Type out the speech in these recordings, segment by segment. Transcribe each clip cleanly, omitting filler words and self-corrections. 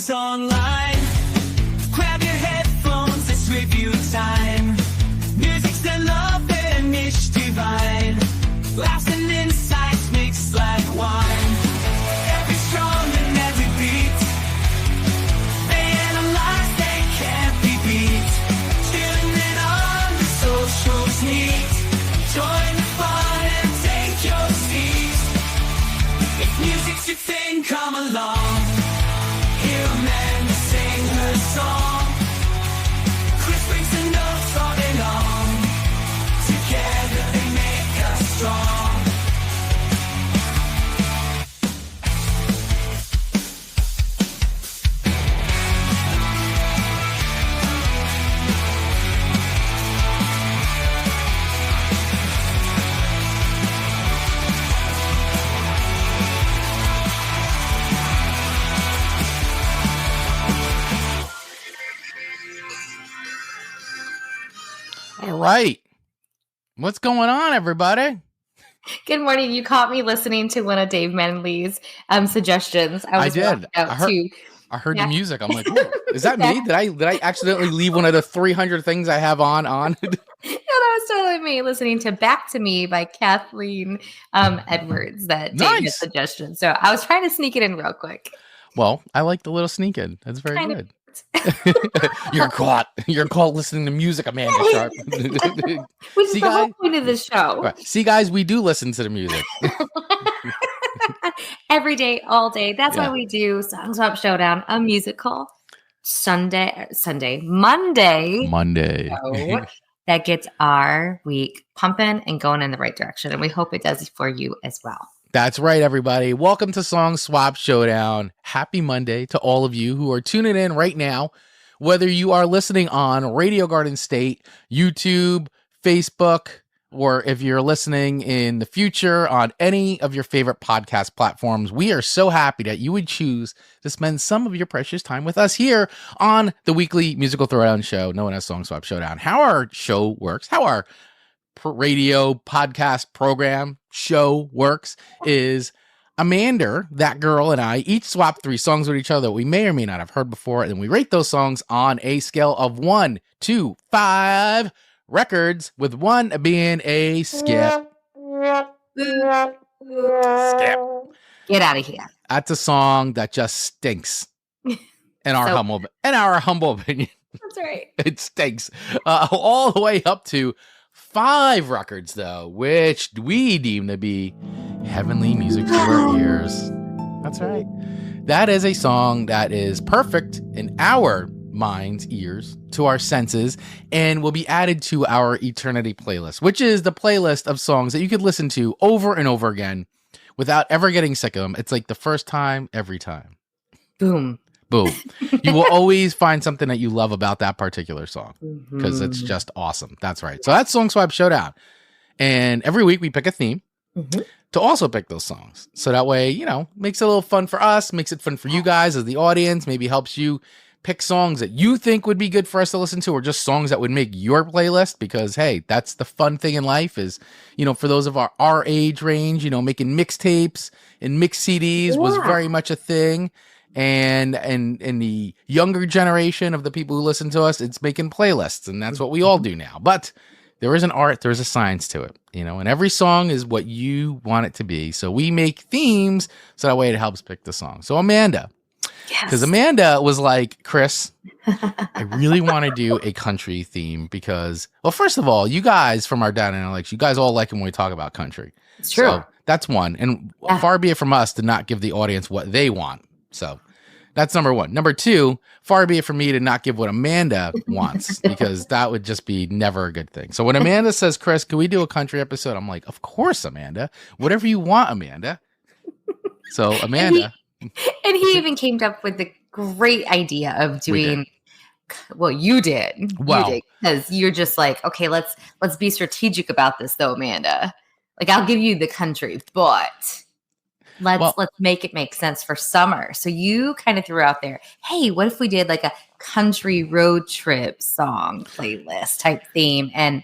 always online. Grab your headphones, let's review time. Music's the love and it's divine. Laughs and insights mixed like wine. Every strong and every beat. They analyze, they can't be beat. Tune in on the socials neat. Join the fun and take your seat. If music's your thing, come along. Hear Amanda sing her song. Kris brings the notes all day long. Together they make us strong. All right. What's going on, everybody? Good morning. You caught me listening to one of Dave Manley's suggestions. I did. I heard the music. I'm like, "Ooh, is that me? Did I accidentally leave one of the 300 things I have on? No, that was totally me listening to Back to Me by Kathleen Edwards, that Dave had suggestion. So I was trying to sneak it in real quick. Well, I like the little sneak in. That's very Kind good. You're caught listening to music, Amanda Sharp. Which is the whole point of the show. Right. See, guys, we do listen to the music. Every day, all day. That's why we do Song Swap Showdown, a musical Monday. So that gets our week pumping and going in the right direction. And we hope it does for you as well. That's right, everybody. Welcome to Song Swap Showdown. Happy Monday to all of you who are tuning in right now, whether you are listening on Radio Garden State, YouTube, Facebook, or if you're listening in the future on any of your favorite podcast platforms. We are so happy that you would choose to spend some of your precious time with us here on the weekly musical throwdown show known as Song Swap Showdown. How our show works, how our radio podcast program show works is Amanda, that girl, and I each swap 3 songs with each other that we may or may not have heard before, and we rate those songs on a scale of 1 to 5 records, with 1 being a skip. Skip. Get out of here. That's a song that just stinks. In our humble opinion. That's right. It stinks. All the way up to 5 records, though, which we deem to be heavenly music to our ears. That's right. That is a song that is perfect in our minds, ears, to our senses, and will be added to our eternity playlist, which is the playlist of songs that you could listen to over and over again without ever getting sick of them. It's like the first time, every time. Boom. Boom. You will always find something that you love about that particular song because it's just awesome. That's right. So that's Song Swap Showdown. And every week we pick a theme to also pick those songs. So that way, makes it a little fun for us, makes it fun for you guys as the audience, maybe helps you pick songs that you think would be good for us to listen to, or just songs that would make your playlist, because hey, that's the fun thing in life is, for those of our age range, making mixtapes and mix CDs was very much a thing. And the younger generation of the people who listen to us, it's making playlists, and that's what we all do now. But there is an art, there's a science to it, and every song is what you want it to be. So we make themes so that way it helps pick the song. So Amanda, because Amanda was like, Kris, I really want to do a country theme because, well, first of all, you guys from our data analytics, you guys all like it when we talk about country. It's true. So that's one. And far be it from us to not give the audience what they want. So that's number 1. Number 2, far be it from me to not give what Amanda wants, because that would just be never a good thing. So when Amanda says, Kris, can we do a country episode? I'm like, of course, Amanda. Whatever you want, Amanda. So Amanda. And he even came up with the great idea of doing, well, you did. Well, you did, because you're just like, okay, let's be strategic about this though, Amanda. Like, I'll give you the country, but let's make it make sense for summer. So you kind of threw out there, hey, what if we did like a country road trip song playlist type theme? And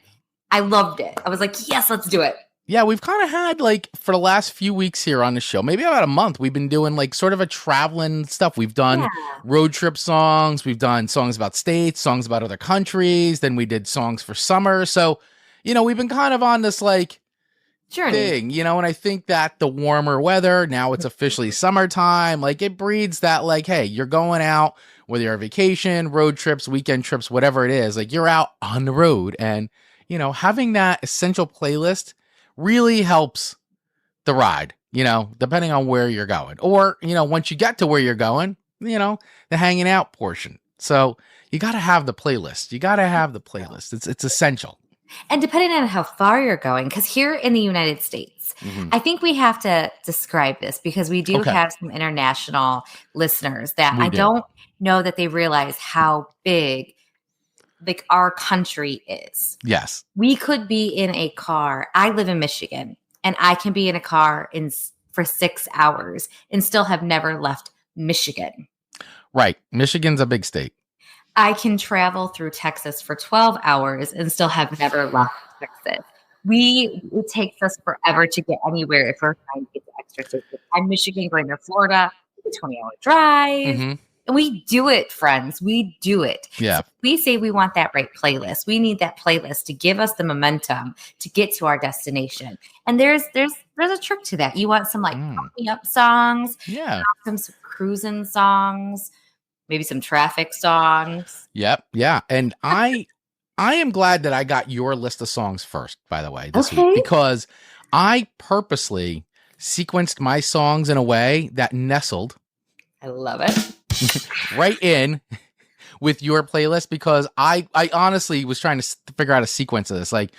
I loved it. I was like, yes, let's do it. Yeah, we've kind of had like for the last few weeks here on the show, maybe about a month, we've been doing like sort of a traveling stuff. We've done road trip songs, we've done songs about states, songs about other countries, then we did songs for summer. So, we've been kind of on this like journey thing, and I think that the warmer weather, now it's officially summertime, like it breeds that like, hey, you're going out, whether you're on vacation, road trips, weekend trips, whatever it is, like you're out on the road, and having that essential playlist really helps the ride, depending on where you're going, or once you get to where you're going, the hanging out portion. So you got to have the playlist. It's essential. And depending on how far you're going, because here in the United States, I think we have to describe this because we do have some international listeners that I don't know that they realize how big like our country is. Yes. We could be in a car. I live in Michigan, and I can be in a car for 6 hours and still have never left Michigan. Right. Michigan's a big state. I can travel through Texas for 12 hours and still have never left Texas. It takes us forever to get anywhere if we're trying to get to extra states. I'm Michigan going to Florida, it's a 20-hour drive. And we do it, friends. We do it. Yeah. So we say we want that right playlist. We need that playlist to give us the momentum to get to our destination. And there's a trick to that. You want some like pump me up songs. Yeah. Some cruising songs. Maybe some traffic songs. Yep. Yeah. And I am glad that I got your list of songs first, by the way, this week, because I purposely sequenced my songs in a way that nestled. I love it. Right in with your playlist, because I honestly was trying to figure out a sequence of this. Like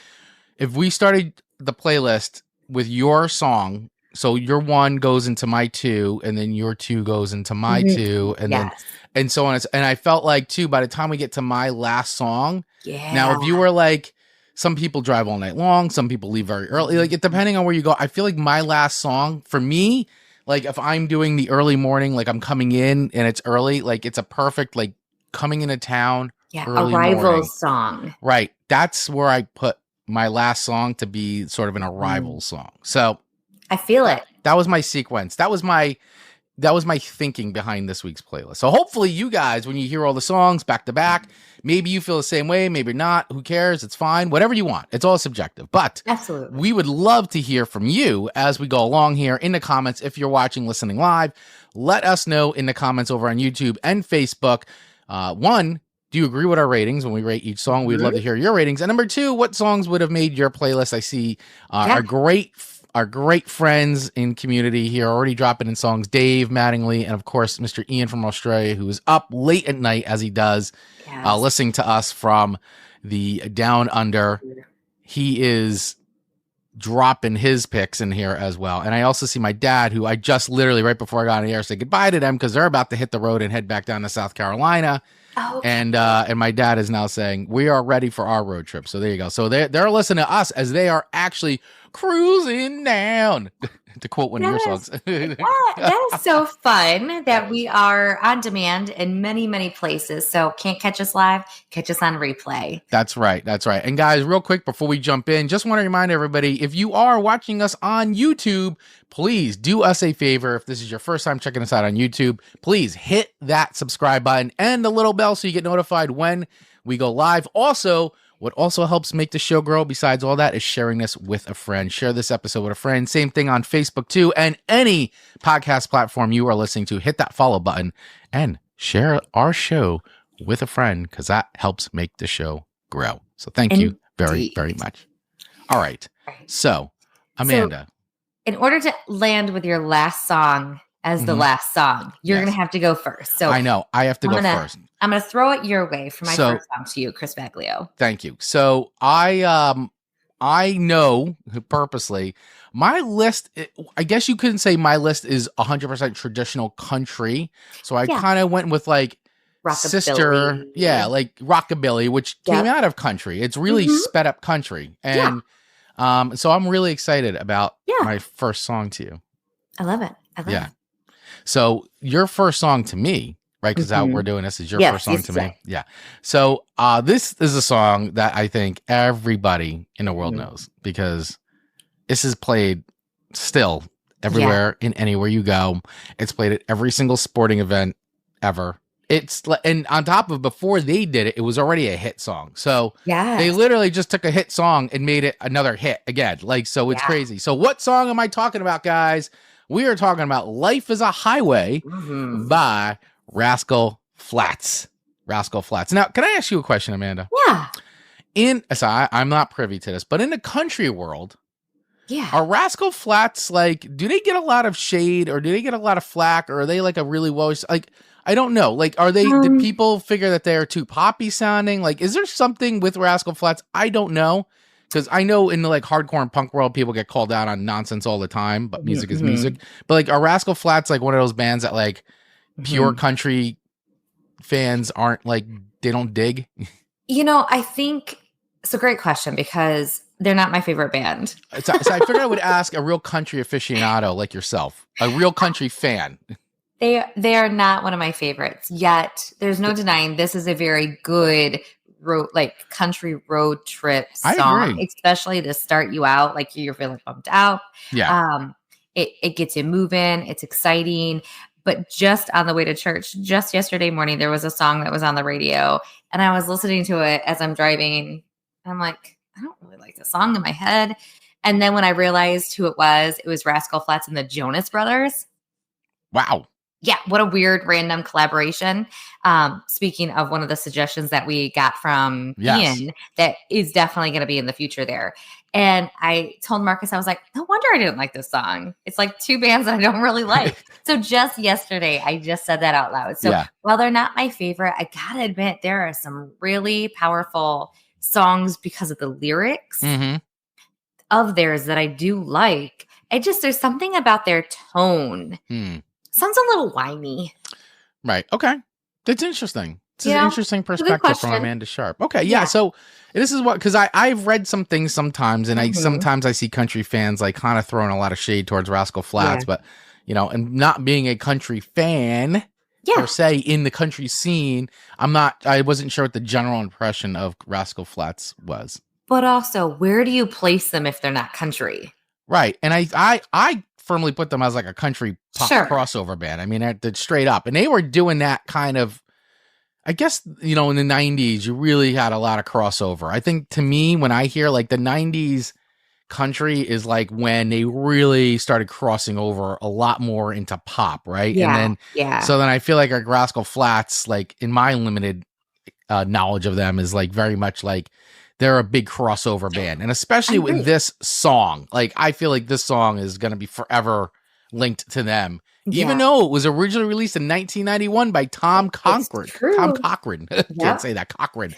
if we started the playlist with your song, so your one goes into my two, and then your two goes into my two, and then and so on. And I felt like too, by the time we get to my last song, now if you were like, some people drive all night long, some people leave very early, like depending on where you go, I feel like my last song for me, like if I'm doing the early morning, like I'm coming in and it's early, like it's a perfect like coming into town. Yeah, arrival song. Right. That's where I put my last song to be sort of an arrival song. So I feel it. That was my sequence. That was my thinking behind this week's playlist. So hopefully you guys, when you hear all the songs back to back, maybe you feel the same way, maybe not. Who cares? It's fine. Whatever you want. It's all subjective. But absolutely, we would love to hear from you as we go along here in the comments. If you're watching, listening live, let us know in the comments over on YouTube and Facebook. One, do you agree with our ratings when we rate each song? We'd love to hear your ratings. And number two, what songs would have made your playlist? I see our great friends in community here already dropping in songs. Dave Mattingly, and of course, Mr. Ian from Australia, who is up late at night as he does, listening to us from the down under. He is dropping his picks in here as well. And I also see my dad, who I just literally right before I got on the air said goodbye to them because they're about to hit the road and head back down to South Carolina. Oh, okay. And my dad is now saying we are ready for our road trip. So there you go. So they're listening to us as they are actually cruising down, to quote one of your songs. That is so fun that we are on demand in many, many places. So can't catch us live, catch us on replay. That's right. And guys, real quick before we jump in, just want to remind everybody, if you are watching us on YouTube, please do us a favor. If this is your first time checking us out on YouTube, please hit that subscribe button and the little bell so you get notified when we go live. Also, what also helps make the show grow, besides all that, is sharing this with a friend. Share this episode with a friend. Same thing on Facebook, too. And any podcast platform you are listening to, hit that follow button and share our show with a friend, because that helps make the show grow. So thank you very, very much. All right. So, Amanda. So, in order to land with your last song as the last song, you're going to have to go first. So I know. I have to go first. I'm going to throw it your way for my first song to you, Chris Baglio. Thank you. So I know purposely my list, I guess you couldn't say my list is 100% traditional country. So I kind of went with like rockabilly. Sister. Yeah. Like rockabilly, which came out of country. It's really sped up country. And so I'm really excited about my first song to you. I love it. Yeah. So your first song to me, right? Because how we're doing this is your first song to me. Yeah. So this is a song that I think everybody in the world knows, because This is played still everywhere and anywhere you go. It's played at every single sporting event ever. And on top of before they did it, it was already a hit song. So they literally just took a hit song and made it another hit again. Like, so it's crazy. So what song am I talking about, guys? We are talking about Life is a Highway by RASCAL Flatts. RASCAL Flatts. Now, can I ask you a question, Amanda? Yeah. I'm not privy to this, but in the country world, yeah, are RASCAL Flatts like, do they get a lot of shade or do they get a lot of flack or are they like a really well, like, I don't know. Like, are they, did people figure that they're too poppy sounding? Like, is there something with RASCAL Flatts? I don't know. Because I know in the like hardcore and punk world, people get called out on nonsense all the time, but music is music. But like, are RASCAL Flatts like one of those bands that like pure country fans aren't like, they don't dig? You know, I think it's a great question because they're not my favorite band. So I figured I would ask a real country aficionado like yourself, a real country fan. They are not one of my favorites, yet there's no denying this is a very good country road trip song, especially to start you out like you're feeling pumped out. Yeah. It gets you moving. It's exciting. But just on the way to church, just yesterday morning, there was a song that was on the radio and I was listening to it as I'm driving. And I'm like, I don't really like the song in my head. And then when I realized who it was RASCAL Flatts and the Jonas Brothers. Wow. Yeah, what a weird random collaboration. Speaking of one of the suggestions that we got from Ian, that is definitely going to be in the future there. And I told Marcus, I was like, no wonder I didn't like this song. It's like two bands that I don't really like. So just yesterday, I just said that out loud. So while they're not my favorite, I got to admit there are some really powerful songs because of the lyrics of theirs that I do like. There's something about their tone. Sounds a little whiny. Right. Okay. That's interesting. It's an interesting perspective from Amanda Sharp. Okay. Yeah. So this is what, because I've read some things sometimes, and sometimes I see country fans like kind of throwing a lot of shade towards RASCAL Flatts, but you know, and not being a country fan per se in the country scene, I wasn't sure what the general impression of RASCAL Flatts was. But also, where do you place them if they're not country? Right. And I firmly put them as like a country pop crossover band. I mean, they're straight up. And they were doing that kind of, I guess, you know, in the 90s, you really had a lot of crossover. I think to me, when I hear like the 90s country is like when they really started crossing over a lot more into pop, right? Yeah. And then, so then I feel like RASCAL Flatts, like in my limited knowledge of them, is like very much like they're a big crossover band. And especially with this song, like I feel like this song is going to be forever linked to them. Even though it was originally released in 1991 by Tom Cochran. Tom Cochran. Can't say that. Cochran.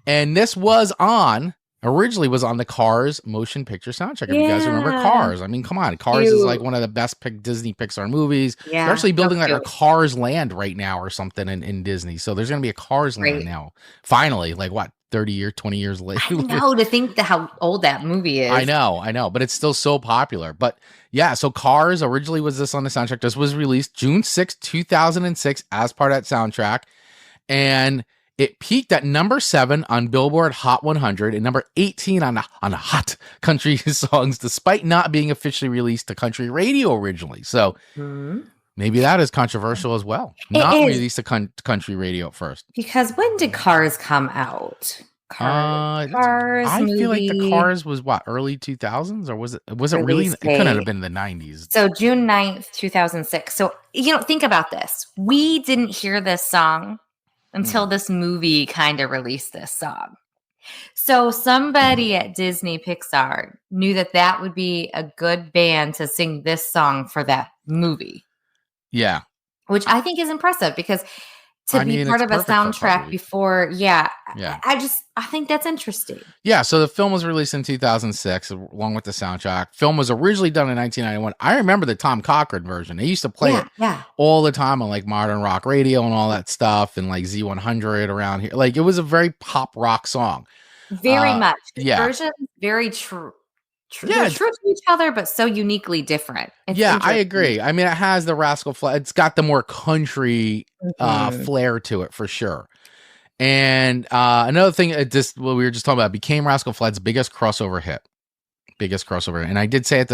And this originally was on the Cars motion picture soundtrack. If you guys remember Cars. I mean, come on. Cars is like one of the best Disney Pixar movies. They're actually building like a Cars land right now or something in Disney. So there's going to be a Cars land now. Finally, like what? 20 years later. I know, to think how old that movie is. I know, but it's still so popular. But yeah, so Cars originally was this on the soundtrack. This was released June 6, 2006 as part of that soundtrack. And it peaked at number 7 on Billboard Hot 100 and number 18 on the Hot Country Songs, despite not being officially released to country radio originally. So maybe that is controversial as well. Not released to country radio at first. Because when did Cars come out? Cars. I feel like the Cars was what, early 2000s, or was it really? It couldn't have been the 90s. So June 9th, 2006. So think about this. We didn't hear this song until this movie kind of released this song. So somebody at Disney Pixar knew that would be a good band to sing this song for that movie. Yeah. Which I think is impressive because be part of a soundtrack before. I think that's interesting. Yeah. So the film was released in 2006 along with the soundtrack. Film was originally done in 1991. I remember the Tom Cochran version. They used to play it all the time on like modern rock radio and all that stuff, and like Z100 around here. Like it was a very pop rock song. Very much. The version very true. They're true to each other, but so uniquely different. I agree. I mean, it has the RASCAL Flatts. It's got the more country flair to it for sure. And another thing, what we were just talking about, became RASCAL Flatts' biggest crossover hit. biggest crossover. And I did say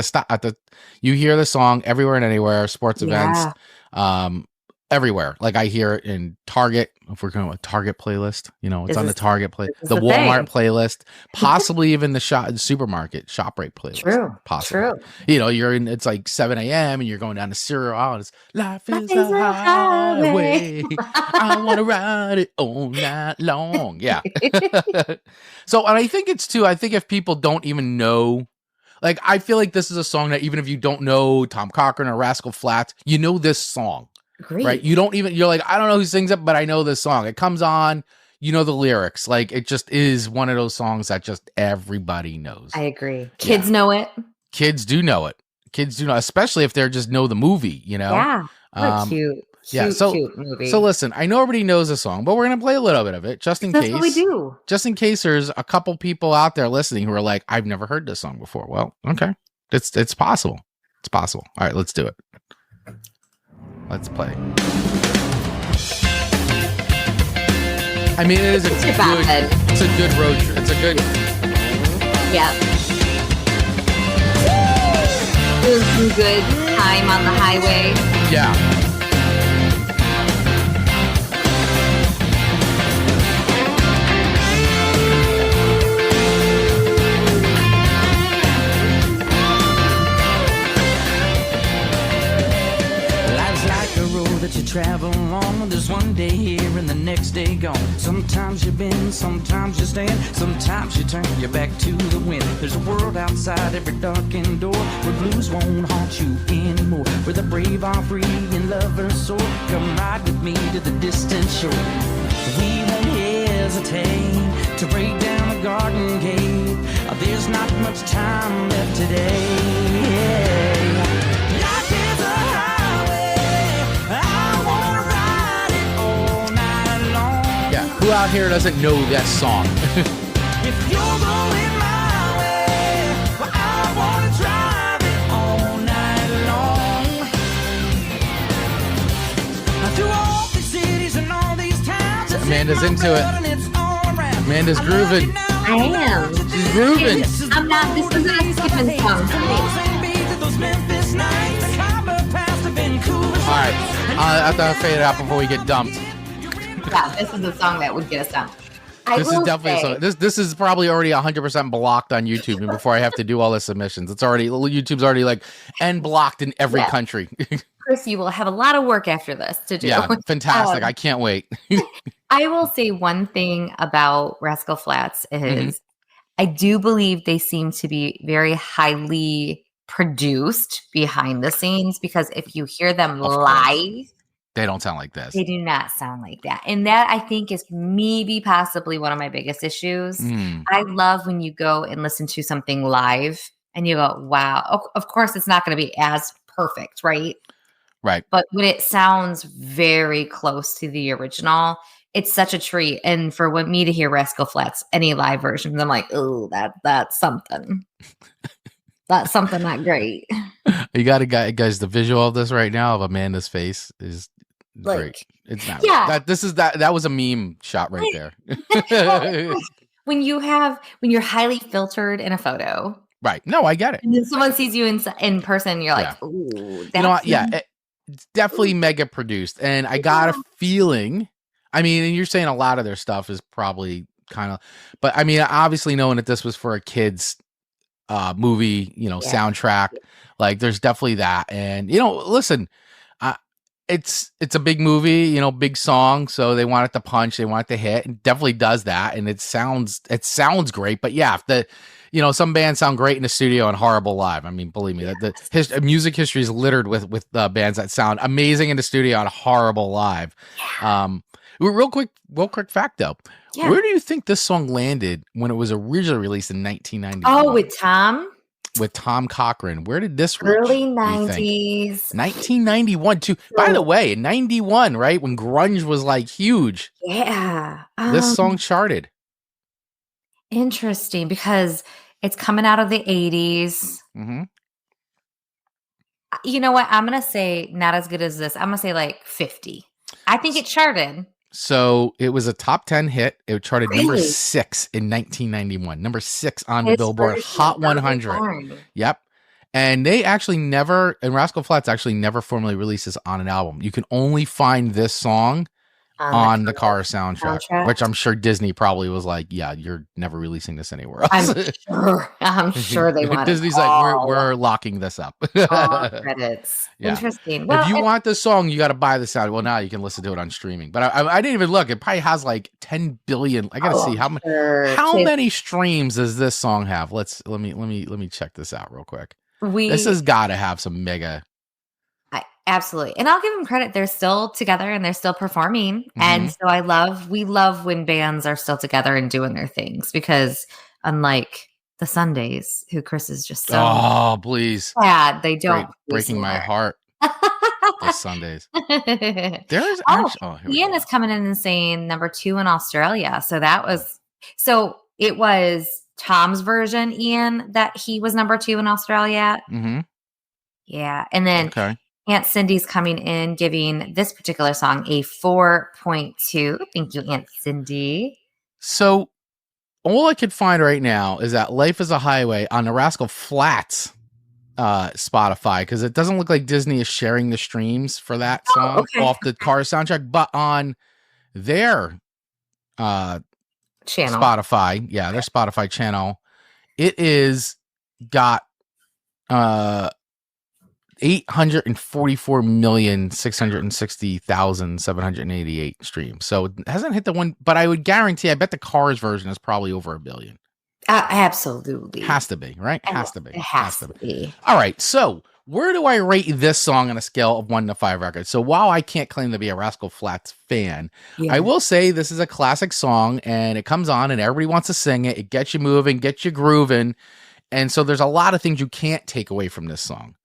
you hear the song everywhere and anywhere, sports events, everywhere. Like I hear it in Target. If we're going with Target playlist, it's on the Target playlist, the Walmart playlist, possibly even the supermarket ShopRite playlist. True. Possibly. You're in. It's like 7 a.m. and you're going down to Cereal and it's life is a highway. I want to ride it all night long. Yeah. So, and I think it's too. I think if people don't even know. Like, I feel like this is a song that even if you don't know Tom Cochrane or Rascal Flatts, you know this song. Agreed. Right? You're like, I don't know who sings it, but I know this song. It comes on, you know the lyrics. Like, it just is one of those songs that just everybody knows. I agree. Kids know it. Kids do know it. Kids do know, especially if they just know the movie, Yeah. Cute movie. So listen, I know everybody knows the song, but we're going to play a little bit of it just in case. That's what we do. Just in case there's a couple people out there listening who are like, I've never heard this song before. Well, okay. It's possible. It's possible. All right, let's do it. Let's play. I mean, it's a good road trip. It's a good. Yeah. Doing some good time on the highway. Yeah. That you travel on. There's one day here and the next day gone. Sometimes you bend, sometimes you stand, sometimes you turn your back to the wind. There's a world outside every darkened door where blues won't haunt you anymore, where the brave are free and lovers soar. Come ride with me to the distant shore. We won't hesitate to break down a garden gate. There's not much time left today. Life is a who out here doesn't know that song? If you're going my way, well, I want to drive it all night long. Through all these cities and all these towns. Amanda's into it. Amanda's grooving. I am. She's grooving. I'm not. This is a skipping song for me. All right. I have to fade it out before we get dumped. Yeah, this is a song that would get us down. This is definitely a song. This is probably already 100% blocked on YouTube, and before I have to do all the submissions, YouTube's already like and blocked in every country. Kris, you will have a lot of work after this to do. Yeah, fantastic! I can't wait. I will say one thing about Rascal Flatts is I do believe they seem to be very highly produced behind the scenes, because if you hear them live. They don't sound like this. They do not sound like that. And that, I think, is maybe possibly one of my biggest issues. I love when you go and listen to something live and you go, wow. Of course, it's not going to be as perfect, right? Right. But when it sounds very close to the original, it's such a treat. And for me to hear Rascal Flatts, any live versions, I'm like, oh, that's something. That's something not great. You got guys, the visual of this right now of Amanda's face is great. It's not. Yeah. That was a meme shot right there. when you're highly filtered in a feeling. Right. No, I get it. And then someone sees you in person, you're like, ooh, that's it's definitely mega produced. And I got a feeling, I mean, and you're saying a lot of their stuff is probably kind of, but I mean, obviously knowing that this was for a kid's movie, soundtrack, like there's definitely that. And, listen, it's a big movie, big song. So they want it to punch, they want it to hit. It definitely does that. And it sounds great. But yeah, if some bands sound great in the studio and horrible live. I mean, believe me, that music history is littered with bands that sound amazing in the studio and horrible live. Real quick fact though. Yeah. Where do you think this song landed when it was originally released in 1991? Oh, with Tom? With Tom Cochrane. Where did this reach? Early 90s. 1991 too. By the way, in 91, right? When grunge was like huge. Yeah. This song charted. Interesting, because it's coming out of the 80s. Mm-hmm. You know what? I'm going to say not as good as this. I'm going to say like 50. I think it charted. So it was a top 10 hit. It charted number Really? 6 in 1991. Number 6 on the His Billboard version, Hot 100. darn. Yep. And they actually never, and Rascal Flatts actually never formally released this on an album. You can only find this song on the car soundtrack, which I'm sure Disney probably was like, yeah, you're never releasing this anywhere else. I'm sure they want Disney's like, we're locking this up. all credits. Yeah. Interesting. Well, if you want the song, you got to buy the sound. Well, now you can listen to it on streaming. But I didn't even look. It probably has like 10 billion. I got to see how many streams does this song have? Let me check this out real quick. This has got to have some mega. Absolutely. And I'll give them credit. They're still together and they're still performing. Mm-hmm. And so we love when bands are still together and doing their things, because unlike the Sundays, who KRIS is just so please sad, they don't breaking my heart. The Sundays. There's Ian is coming in and saying number 2 in Australia. So it was Tom's version, Ian, that he was number 2 in Australia. Mm-hmm. Yeah. And then Aunt Cindy's coming in, giving this particular song a 4.2. Thank you, Aunt Cindy. So all I could find right now is that Life is a Highway on the Rascal Flatts Spotify, because it doesn't look like Disney is sharing the streams for that song off the car soundtrack, but on their channel, Spotify, their Spotify channel, it is got 844,660,788 streams. So it hasn't hit the one, but I would guarantee, I bet the Cars version is probably over 1 billion. Absolutely. Has to be, right? Has to be. It has to be. All right. So where do I rate this song on a scale of 1 to 5 records? So while I can't claim to be a Rascal Flatts fan, I will say this is a classic song, and it comes on and everybody wants to sing it. It gets you moving, gets you grooving. And so there's a lot of things you can't take away from this song.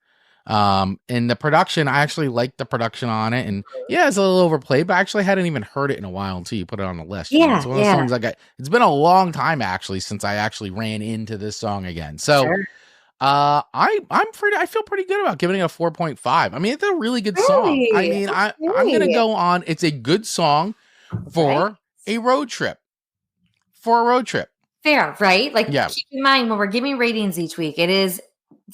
And the production, I actually like the production on it, and it's a little overplayed, but I actually hadn't even heard it in a while until you put it on the list. It's one of the songs it's been a long time actually since I actually ran into this song again. So I feel pretty good about giving it a 4.5. I mean, it's a really good song. I mean, I'm gonna go on. It's a good song for a road trip. Fair, right? Like, keep in mind when we're giving ratings each week, it is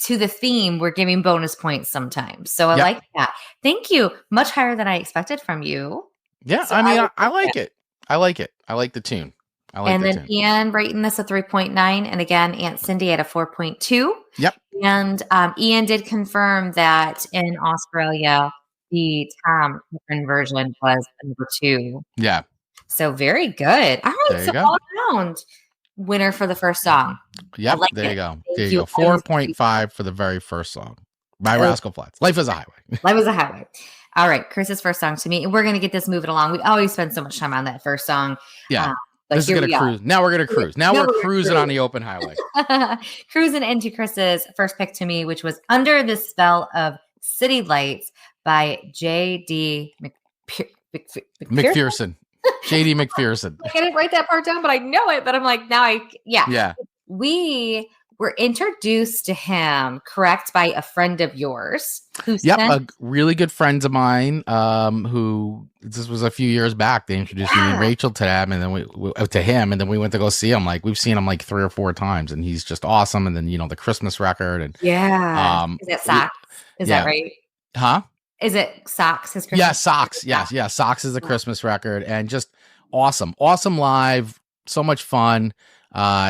to the theme. We're giving bonus points sometimes. So I like that. Thank you. Much higher than I expected from you. Yeah. So I mean, I like it. I like it. I like the tune. Ian rating this a 3.9. And again, Aunt Cindy at a 4.2. Yep. And Ian did confirm that in Australia, the Tom version was number 2. Yeah. So very good. All right. So all around winner for the first song. Yep. There you go. There you go. 4.5 for the very first song by Rascal Flatts. Life is a Highway. Life is a Highway. All right. KRIS's first song to me. And we're going to get this moving along. We always spend so much time on that first song. Yeah. This is going to cruise. Now we're going to cruise. Now we're cruising on the open highway. Cruising into KRIS's first pick to me, which was Under the Spell of City Lights by J.D. McPherson. J.D. McPherson. I didn't write that part down, but I know it. But I'm like, yeah. We were introduced to him, correct, by a friend of yours. A really good friends of mine. Who this was a few years back. They introduced me and Rachel to them, and then we to him, and then we went to go see him. Like, we've seen him like 3 or 4 times, and he's just awesome. And then the Christmas record, and is that Socks? Is that right? Huh? Is it Socks? His Christmas Socks. Yeah, Socks is a Christmas record, and just awesome live. So much fun.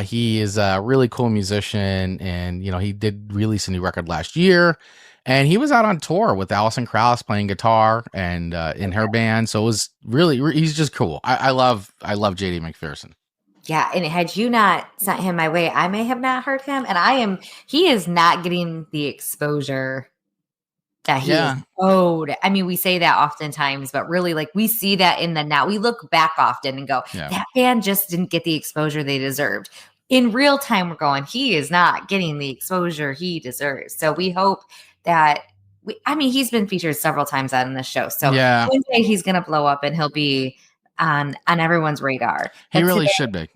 He is a really cool musician, and he did release a new record last year, and he was out on tour with Alison Krauss playing guitar and in her band. So it was he's just cool. I love JD McPherson. Yeah, and had you not sent him my way, I may have not heard him, and he is not getting the exposure that he is owed. I mean, we say that oftentimes, but really, like, we see that in the now. We look back often and go, that band just didn't get the exposure they deserved. In real time, we're going, he is not getting the exposure he deserves. So we hope that he's been featured several times on this show. So one day he's going to blow up and he'll be on everyone's radar. He really should be.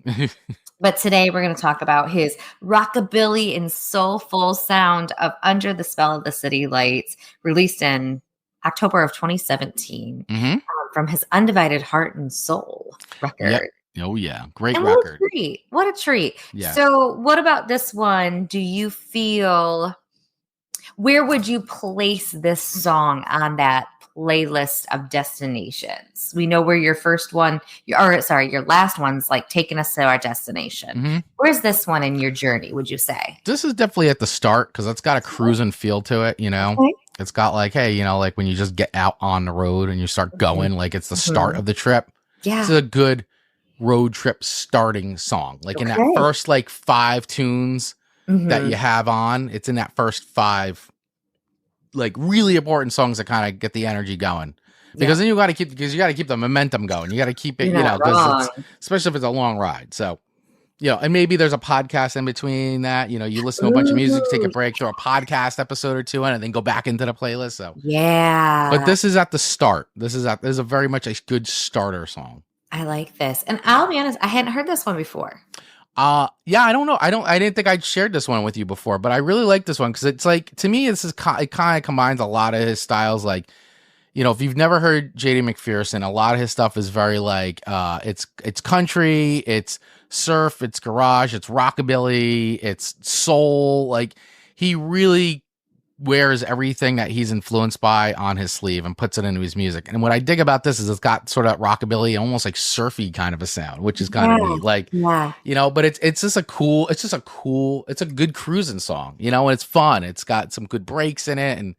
But today we're going to talk about his rockabilly and soulful sound of Under the Spell of the City Lights, released in October of 2017 Mm-hmm. from his Undivided Heart and Soul record. Yep. Oh yeah, great And record. what a treat. What a treat. Yeah. So what about this one? Do you feel, where would you place this song on that playlist of destinations? We know where your first one, your last one's like taking us to our destination. Mm-hmm. Where's this one in your journey, would you say? This is definitely at the start because it's got a cruising feel to it, you know. Okay. It's got like, hey, you know, like when you just get out on the road and you start going, like it's the start of the trip. Yeah. It's a good road trip starting song. Like in that first like 5 tunes that you have on, it's in that first 5 like really important songs that kind of get the energy going. Because then you got to keep the momentum going. You got to keep it, you know, because especially if it's a long ride. So, you know, and maybe there's a podcast in between that, you know, you listen to a bunch of music, take a break, throw a podcast episode or two in, and then go back into the playlist. So, but this is at the start. This is a very much a good starter song. I like this. And I'll be honest, I hadn't heard this one before. I don't know. I didn't think I'd shared this one with you before, but I really like this one because it's like, to me, it kind of combines a lot of his styles. Like, you know, if you've never heard JD McPherson, a lot of his stuff is very like, it's country, it's surf, it's garage, it's rockabilly, it's soul. Like he really wears everything that he's influenced by on his sleeve and puts it into his music. And what I dig about this is it's got sort of rockabilly, almost like surfy kind of a sound, which is kind of neat. Like, you know, but it's a good cruising song, you know, and it's fun. It's got some good breaks in it and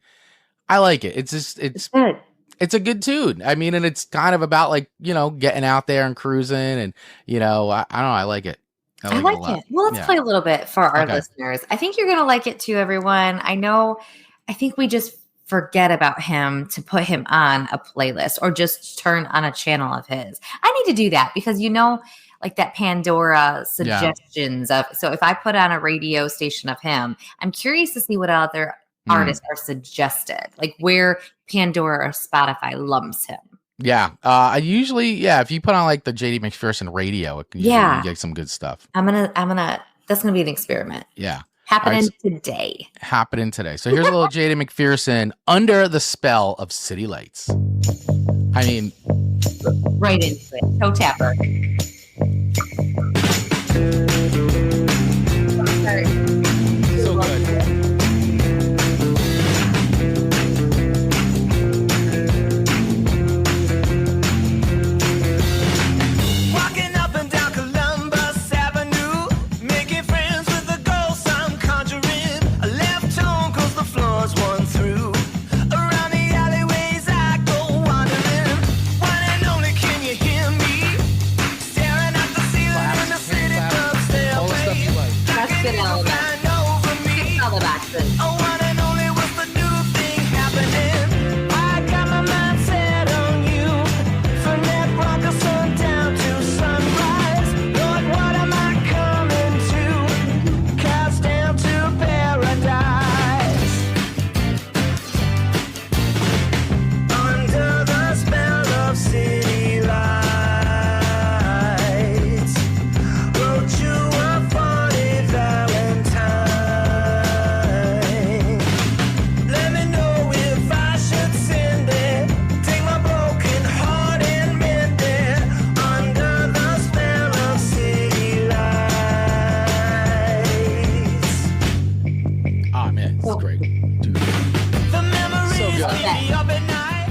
I like it. It's good. It's a good tune. I mean, and it's kind of about like, you know, getting out there and cruising and, you know, I don't know. I like it. I like it. Well, let's play a little bit for our listeners. I think you're going to like it too, everyone. I think we just forget about him to put him on a playlist or just turn on a channel of his. I need to do that because, you know, like that Pandora suggestions of, so if I put on a radio station of him, I'm curious to see what other artists are suggested, like where Pandora or Spotify lumps him. Yeah. I usually, if you put on like the JD McPherson radio, you get some good stuff. That's going to be an experiment. Yeah. Happening today. So here's a little JD McPherson, Under the Spell of City Lights. I mean, right into it. Toe tapper. So good.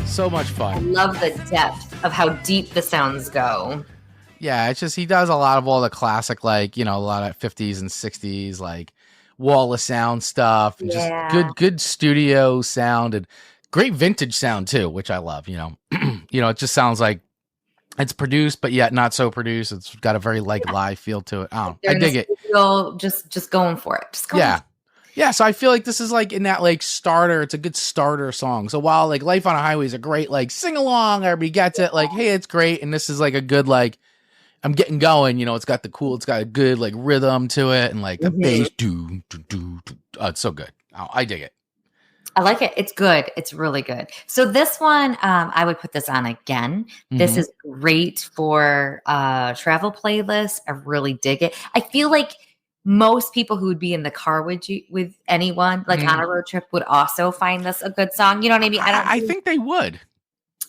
So much fun. I love the depth of how deep the sounds go. Yeah, it's just he does a lot of all the classic, like, you know, a lot of 50s and 60s, like wall of sound stuff, and just good studio sound and great vintage sound too, which I love. You know, you know, it just sounds like it's produced, but yet not so produced. It's got a very like live feel to it. I dig it. Just going for it. Just going. Yeah, so I feel like this is like in that like starter, it's a good starter song. So while like Life on a Highway is a great like sing along, everybody gets it, like, hey, it's great. And this is like a good like I'm getting going, you know, it's got a good like rhythm to it and like the bass do. Oh, it's so good. Oh, I dig it. I like it. It's good. It's really good. So this one, I would put this on again. This is great for travel playlists. I really dig it. I feel like most people who would be in the car with you, with anyone, like on a road trip, would also find this a good song. You know what I mean? I think they would.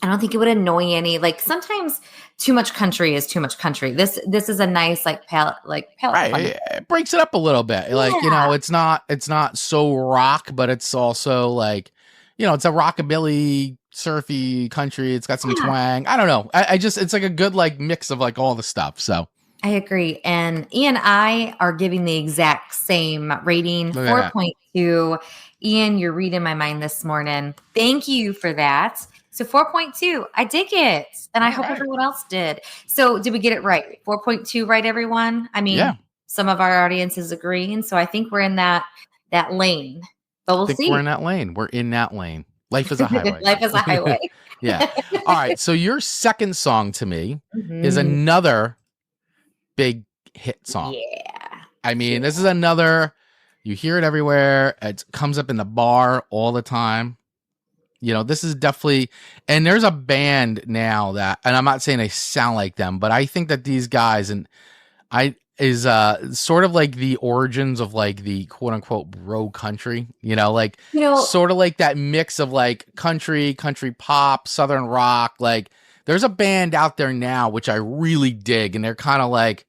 I don't think it would annoy any. Like sometimes too much country is too much country. This is a nice palette. Right. It breaks it up a little bit. Like, it's not so rock, but it's also like, it's a rockabilly, surfy country. It's got some twang. I don't know. I just, it's like a good like mix of like all the stuff. So I agree. And Ian and I are giving the exact same rating, 4.2. Ian, you're reading my mind this morning. Thank you for that. So 4.2, I dig it. And I hope everyone else did. So did we get it right? 4.2, right, everyone? I mean, some of our audience is agreeing. So I think we're in that lane. But we'll see. We're in that lane. We're in that lane. Life is a highway. Life is a highway. Yeah. All right. So your second song to me is another big hit song. Yeah. I mean, this is another, you hear it everywhere. It comes up in the bar all the time. This is definitely, and there's a band now that, and I'm not saying they sound like them, but I think that these guys is sort of like the origins of like the quote unquote bro country, sort of like that mix of like country pop, southern rock. Like there's a band out there now, which I really dig. And they're kind of like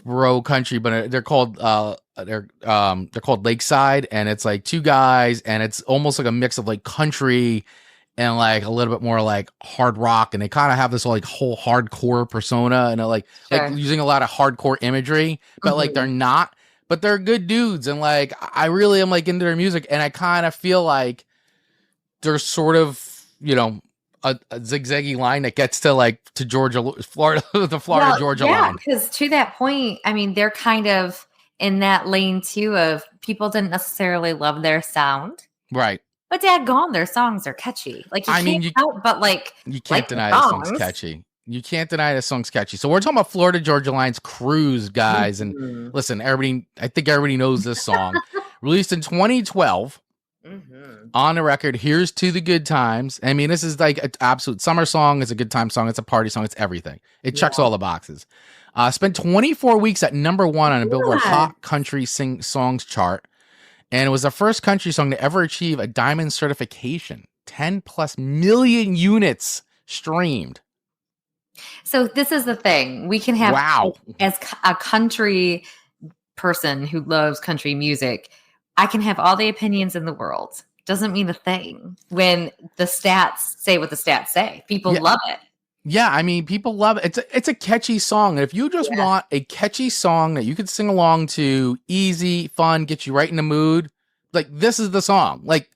bro country, but they're called, they're called Lakeside, and it's like two guys, and it's almost like a mix of like country and like a little bit more like hard rock, and they kind of have this like whole hardcore persona, and like using a lot of hardcore imagery, but like they're not, but they're good dudes, and like I really am like into their music, and I kind of feel like there's sort of a zigzaggy line that gets to like to Florida, the Georgia line. Because to that point, I mean, they're kind of in that lane too of people didn't necessarily love their sound, right? But dadgone, their songs are catchy. Like you can't deny the song's catchy. You can't deny the song's catchy. So we're talking about Florida Georgia Line's Cruise, guys. And listen, I think everybody knows this song. Released in 2012. On the record, Here's to the Good Times. I mean, this is like an absolute summer song. It's a good time song. It's a party song. It's everything. It checks all the boxes. Spent 24 weeks at number 1 on a Billboard Hot Country Songs chart. And it was the first country song to ever achieve a diamond certification. 10+ million units streamed. So this is the thing. We can have, as a country person who loves country music, I can have all the opinions in the world. Doesn't mean a thing when the stats say what the stats say. People love it. Yeah, I mean, people love it. It's a catchy song. And if you just want a catchy song that you could sing along to, easy, fun, get you right in the mood, like this is the song. Like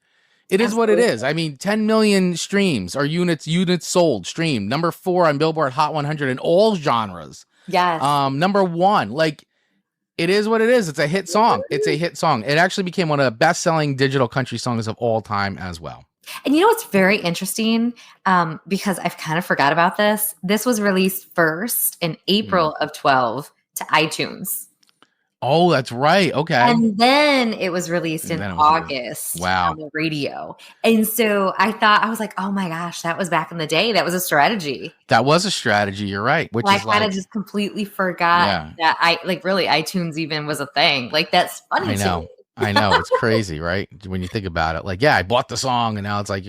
it is what it is. I mean, 10 million streams or units sold, streamed. Number 4 on Billboard Hot 100 in all genres. Yes. Number 1, like it is what it is. It's a hit song. It's a hit song. It actually became one of the best-selling digital country songs of all time as well. And what's very interesting, because I've kind of forgot about this. This was released first in April of 12 to iTunes. Oh, that's right. Okay. And then it was released in August on the radio. And so I was like, oh my gosh, that was back in the day. That was a strategy. That was a strategy. You're right. Which I kind of just completely forgot that really iTunes even was a thing. Like that's funny. I know. I know. It's crazy, right? When you think about it, like, I bought the song and now it's like,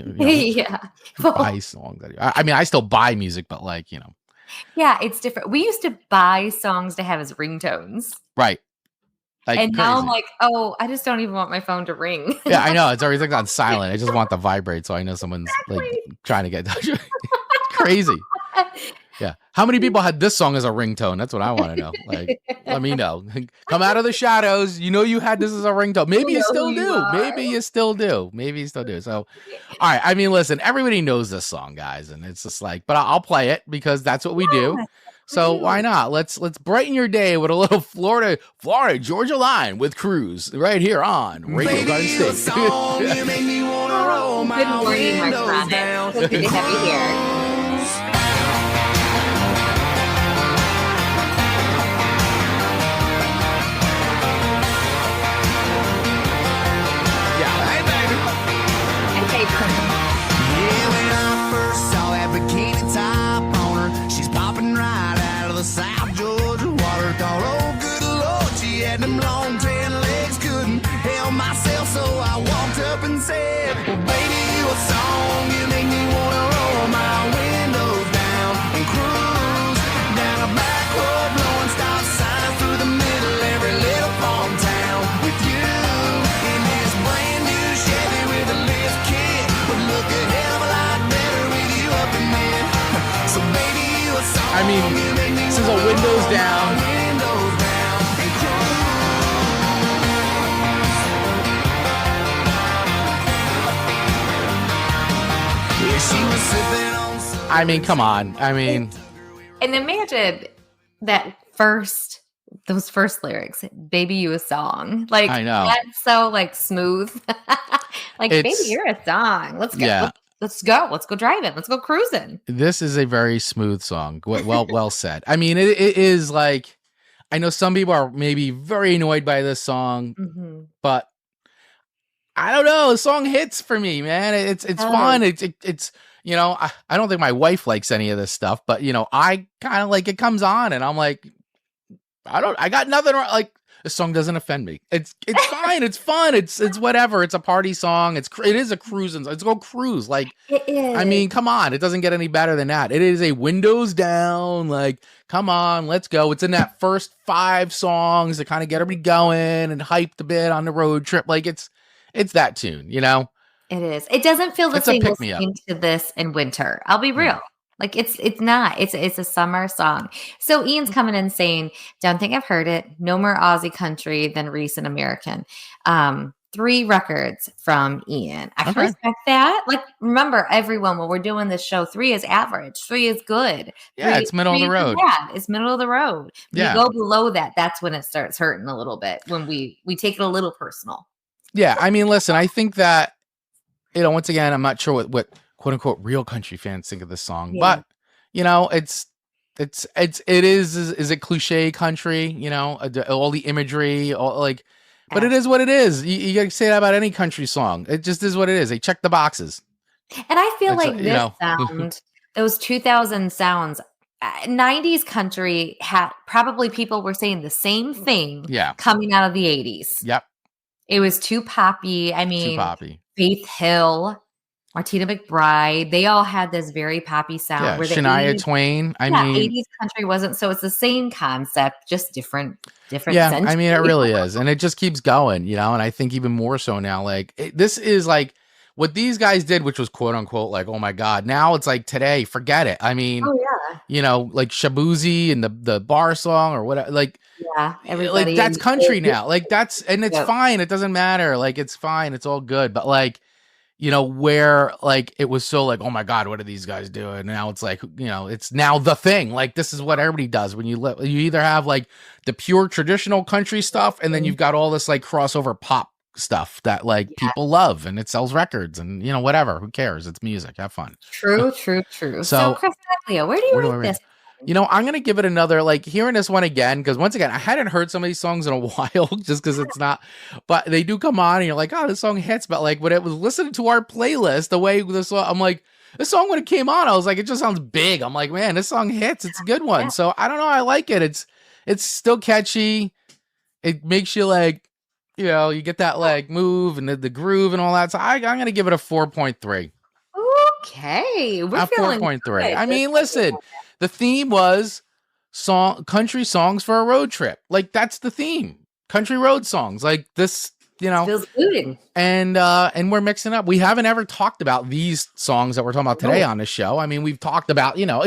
buy songs. I mean, I still buy music, but like, Yeah, it's different. We used to buy songs to have as ringtones. Right. Like and now I'm like, oh, I just don't even want my phone to ring. Yeah, I know. It's always like on silent. I just want the vibrate so I know someone's like trying to get in touch. Crazy. Yeah. How many people had this song as a ringtone? That's what I want to know. Like, let me know. Come out of the shadows. You had this as a ringtone. Maybe you still do. Maybe you still do. Maybe you still do. So, all right. I mean, listen, everybody knows this song, guys. And it's just like, but I'll play it because that's what we do. So why not? Let's brighten your day with a little Florida Georgia Line with KRIS right here on Radio Garden State. Good morning, my friend. So good to have you here. South Georgia water, thought, oh good Lord, she had them long tan legs, couldn't help myself, so I walked up and said, well, baby, you a song, you make me wanna roll my windows down and cruise down a back road, blowing stop signs through the middle every little farm town with you in this brand new Chevy with a lift kit. Would look a hell of a lot better with you up in there. So baby, you a song. I mean, this is a windows down. I mean, come on. I mean, and imagine those first lyrics, "Baby, you a song." Like, I know, that's so like smooth. Like, baby, you're a song. Let's go. Yeah. Let's go. Let's go driving. Let's go cruising. This is a very smooth song. Well said. I mean, it is like, I know some people are maybe very annoyed by this song, but I don't know. The song hits for me, man. It's fun. It's you know, I don't think my wife likes any of this stuff, but you know, I kind of like, it comes on and I'm like, I got nothing wrong. Like, this song doesn't offend me. It's fine. It's fun. It's whatever. It's a party song. It is a cruising. Let's go cruise. Like, it is. I mean, come on. It doesn't get any better than that. It is a windows down. Like, come on, let's go. It's in that first 5 songs to kind of get everybody going and hyped a bit on the road trip. Like, it's that tune, you know? It is. It doesn't feel the It's a same pick-me-up. to this in winter. I'll be real. Yeah. Like, it's not. It's a summer song. So Ian's coming in saying, "Don't think I've heard it. No more Aussie country than recent American." 3 records from Ian. I can respect that. Like, remember, everyone, when we're doing this show, 3 is average. 3 is good. Yeah, it's middle of the road. Yeah, it's middle of the road. When Yeah. you go below that, that's when it starts hurting a little bit. When we take it a little personal. Yeah, I mean, listen, I think that, you know, once again, I'm not sure what quote unquote real country fans think of this song, but you know, it is a cliche country, you know, all the imagery, all like, but it is what it is. You gotta say that about any country song. It just is what it is. They check the boxes. And I feel like you this know. sound, those 2000 sounds, 90s country had probably people were saying the same thing. Yeah. Coming out of the 80s. Yep. It was too poppy. I mean, Too poppy. Faith Hill, Martina McBride, they all had this very poppy sound. Yeah, where the Shania 80s, Twain. I mean, 80s country wasn't. So it's the same concept, just different. Yeah, century. I mean, it really is, and it just keeps going, you know. And I think even more so now. Like, this is like what these guys did, which was quote unquote like, oh my god. Now it's like today, forget it. I mean, you know, like Shabuzi and the bar song or whatever. Like, everybody, like that's country now. Like that's, and it's fine. It doesn't matter. Like, it's fine. It's all good. But like, you know, where like it was so like, oh my god, what are these guys doing? Now it's like, you know, it's now the thing. Like, this is what everybody does when you either have like the pure traditional country stuff, and then you've got all this like crossover pop stuff that like people love, and it sells records, and you know, whatever, who cares? It's music. Have fun. True. So Chris Leo, where do you rate this? You know, I'm gonna give it another, like, hearing this one again, because once again, I hadn't heard some of these songs in a while, just because it's not, but they do come on and you're like, oh, this song hits. But like when it was listening to our playlist, the way this song, I'm like, this song when it came on, I was like, it just sounds big. I'm like, man, this song hits. It's a good one. So I don't know, I like it. It's still catchy. It makes you like, you know, you get that like move and the groove and all that. So I'm gonna give it a 4.3. Okay, we're feeling 4.3. I mean, listen, the theme was country songs for a road trip. Like, that's the theme. Country road songs. Like this, you know. Feels good. And we're mixing up. We haven't ever talked about these songs that we're talking about today on the show. I mean, we've talked about, you know,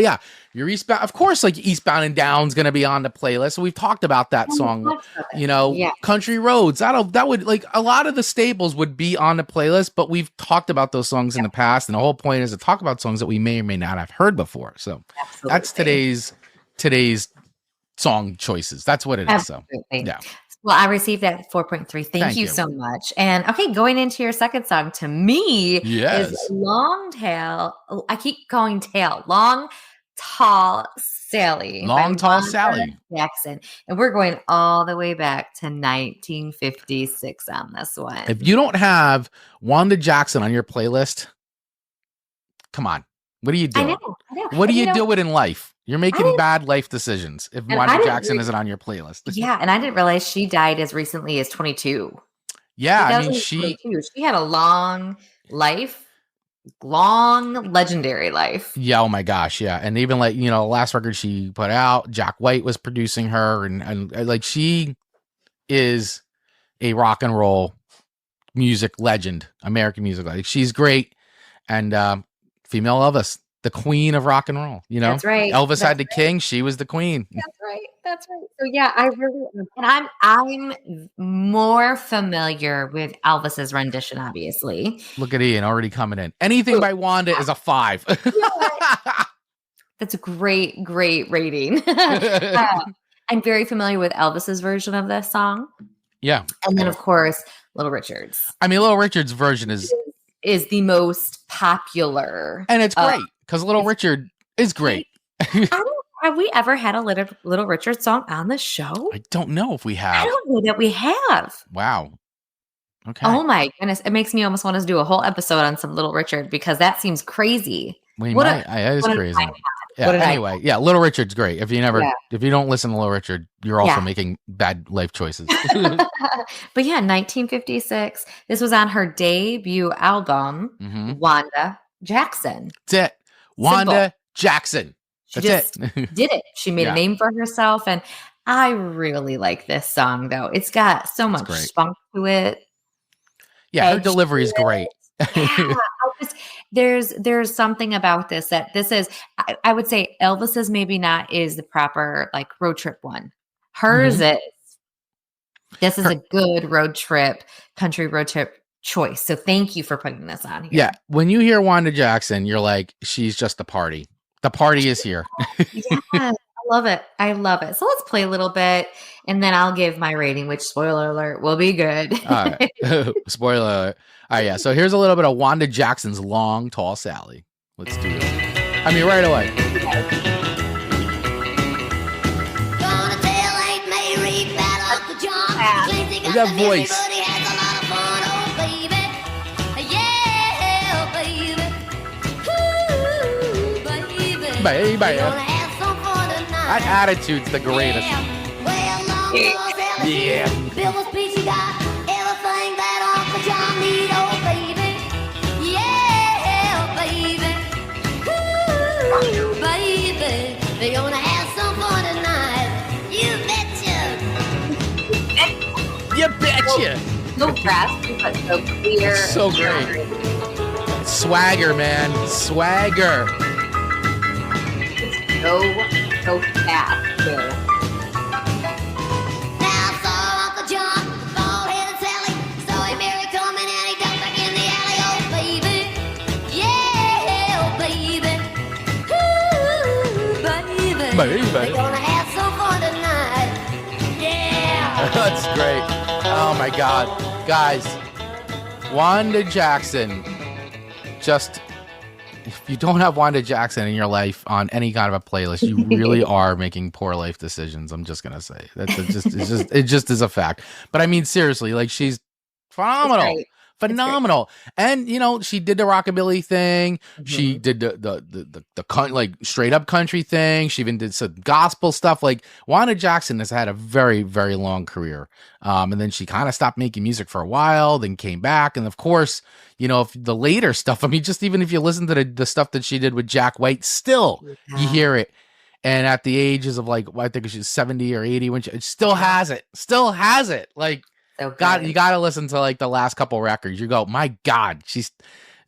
your Eastbound, of course, like Eastbound and Down's gonna be on the playlist. So we've talked about that song. You know, Country Roads. That would, like, a lot of the staples would be on the playlist, but we've talked about those songs in the past, and the whole point is to talk about songs that we may or may not have heard before. So that's today's song choices. That's what it is. So yeah. Well, I received that 4.3. Thank you so much. And okay, going into your second song, to me is Long Tail. I keep calling tail. Long Tall Sally. Long Tall Sally Jackson. And we're going all the way back to 1956 on this one. If you don't have Wanda Jackson on your playlist, come on. What are you I doing? know. What are And, you doing in life? You're making bad life decisions if I Wanda didn't Jackson isn't on your playlist. Yeah, and I didn't realize she died as recently as 22. Yeah, I mean, 2022. She had a long life, long legendary life. yeah, oh my gosh, yeah. And even like, you know, last record she put out, Jack White was producing her, and like she is a rock and roll music legend, American music legend. She's great. And female Elvis, the queen of rock and roll, you know? That's right. Elvis had the king, she was the queen. That's right. That's right. So yeah, I really and I'm more familiar with Elvis's rendition, obviously. Look at Ian already coming in. Anything by Wanda is a 5. That's a great rating. I'm very familiar with Elvis's version of this song. Yeah. And then of course, Little Richard's. I mean, Little Richard's version is the most popular. And it's great because Little Richard is great. Have we ever had a Little Richard song on the show? I don't know if we have. I don't know that we have. Wow. Okay. Oh my goodness. It makes me almost want to do a whole episode on some Little Richard because that seems crazy. That is crazy. Yeah. Anyway, yeah, Little Richard's great. If you don't listen to Little Richard, you're also making bad life choices. But yeah, 1956. This was on her debut album, Wanda Jackson. That's it. Wanda Jackson. That's it. Did it. She made a name for herself. And I really like this song, though. It's got so much spunk to it. Yeah, her delivery is great. Yeah, there's something about this that this is, I would say Elvis's maybe not is the proper like road trip one. Hers is. This is a good country road trip choice. So thank you for putting this on here. Yeah. When you hear Wanda Jackson, you're like, she's just the party. The party is here. Yeah, I love it. I love it. So let's play a little bit and then I'll give my rating, which spoiler alert will be good. All right. Spoiler alert. All right, yeah. So here's a little bit of Wanda Jackson's Long Tall Sally. Let's do it. I mean, right away. Gonna tell Aunt Mary about Uncle John. Look at that voice. Baby. That attitude's the greatest. Yeah. Bill was peachy got everything that Uncle John need, oh baby. Yeah, baby. Ooh, baby. They're gonna have some fun tonight. You betcha. You betcha. So raspy, but so clear. So great. Swagger, man. Swagger. So fast too. Now I saw Uncle John, bald-headed Sally, saw him Mary coming and he ducked back in the alley, oh baby. Yeah, oh baby. Ooh, baby. Baby. They're gonna have some fun tonight. Yeah. That's great. Oh my God. Guys, Wanda Jackson, just, if you don't have Wanda Jackson in your life on any kind of a playlist, you really are making poor life decisions. I'm just gonna say it just is a fact. But I mean, seriously, like she's phenomenal. Phenomenal. And you know, she did the rockabilly thing. She did the like straight up country thing. She even did some gospel stuff. Like Wanda Jackson has had a very, very long career. And then she kind of stopped making music for a while, then came back. And of course, you know, if the later stuff, I mean, just even if you listen to the stuff that she did with Jack White, still you hear it. And at the ages of like, I think she's 70 or 80 when she still has it. Like, So you got to listen to like the last couple records. You go, my God, she's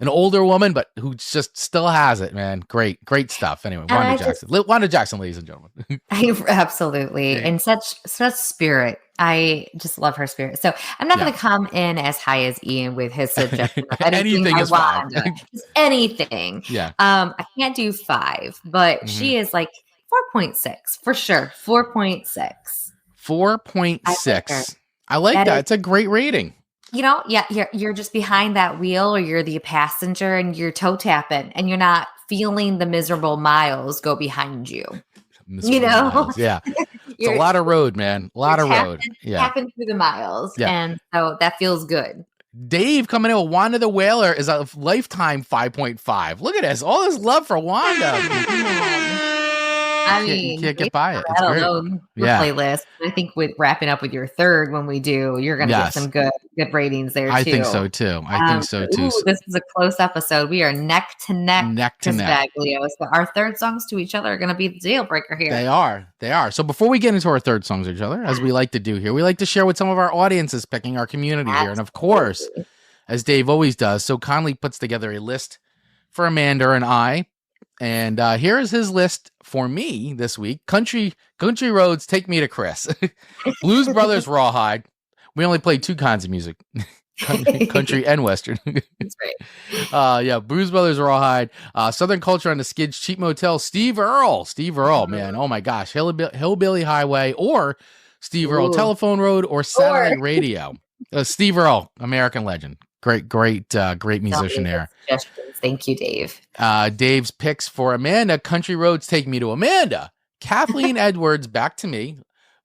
an older woman, but who just still has it, man. Great stuff. Anyway, Wanda Jackson, ladies and gentlemen. Absolutely. Yeah. And such spirit. I just love her spirit. So I'm not going to come in as high as Ian with his subjective. Anything is fine. Anything. Yeah. I can't do 5, but she is like 4.6 for sure. 4.6. 4.6. I like that. It's a great rating. You know, yeah, you're just behind that wheel or you're the passenger and you're toe tapping and you're not feeling the miserable miles go behind you. You know? Miles. Yeah. It's a lot of road, man. A lot of road. Yeah. Tapping through the miles. Yeah. And so that feels good. Dave coming in with Wanda the Whaler is a lifetime 5.5. Look at this. All this love for Wanda. I You mean, can't get by it. I It's don't great. know your Yeah. playlist. I think with wrapping up with your third when we do, you're going to Yes. get some good ratings there I too. think so too. I think so too. Ooh, this is a close episode. We are neck to neck. Neck to neck. Baglios, but our third songs to each other are going to be the deal breaker here. They are. They are. So before we get into our third songs to each other, as we like to do here, we like to share what some of our audience is picking, our community here. And of course, Absolutely. as Dave always does, so kindly puts together a list for Amanda and I. And here is his list for me this week. Country Roads, Take Me to KRIS. Blues Brothers, Rawhide. We only play two kinds of music. Country and Western. That's right. Yeah, Blues Brothers, Rawhide. Southern Culture on the Skids, Cheap Motel, Steve Earle, man. Oh my gosh. Hillbilly Highway or Steve Earle, Ooh. Telephone Road or Satellite Radio. Steve Earle, American legend. Great musician there. Suggestions. Thank you, Dave. Dave's picks for Amanda: Country Roads, Take Me to Amanda. Kathleen Edwards, Back to Me.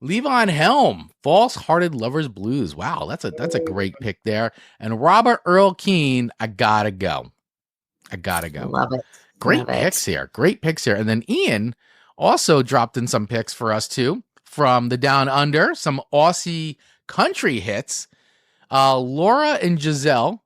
Levon Helm, False Hearted Lovers Blues. Wow, that's a great pick there. And Robert Earl Keen, I Gotta Go. Love it. Great Love it. picks here. Great picks here. And then Ian also dropped in some picks for us too from the Down Under, some Aussie country hits. Laura and Giselle,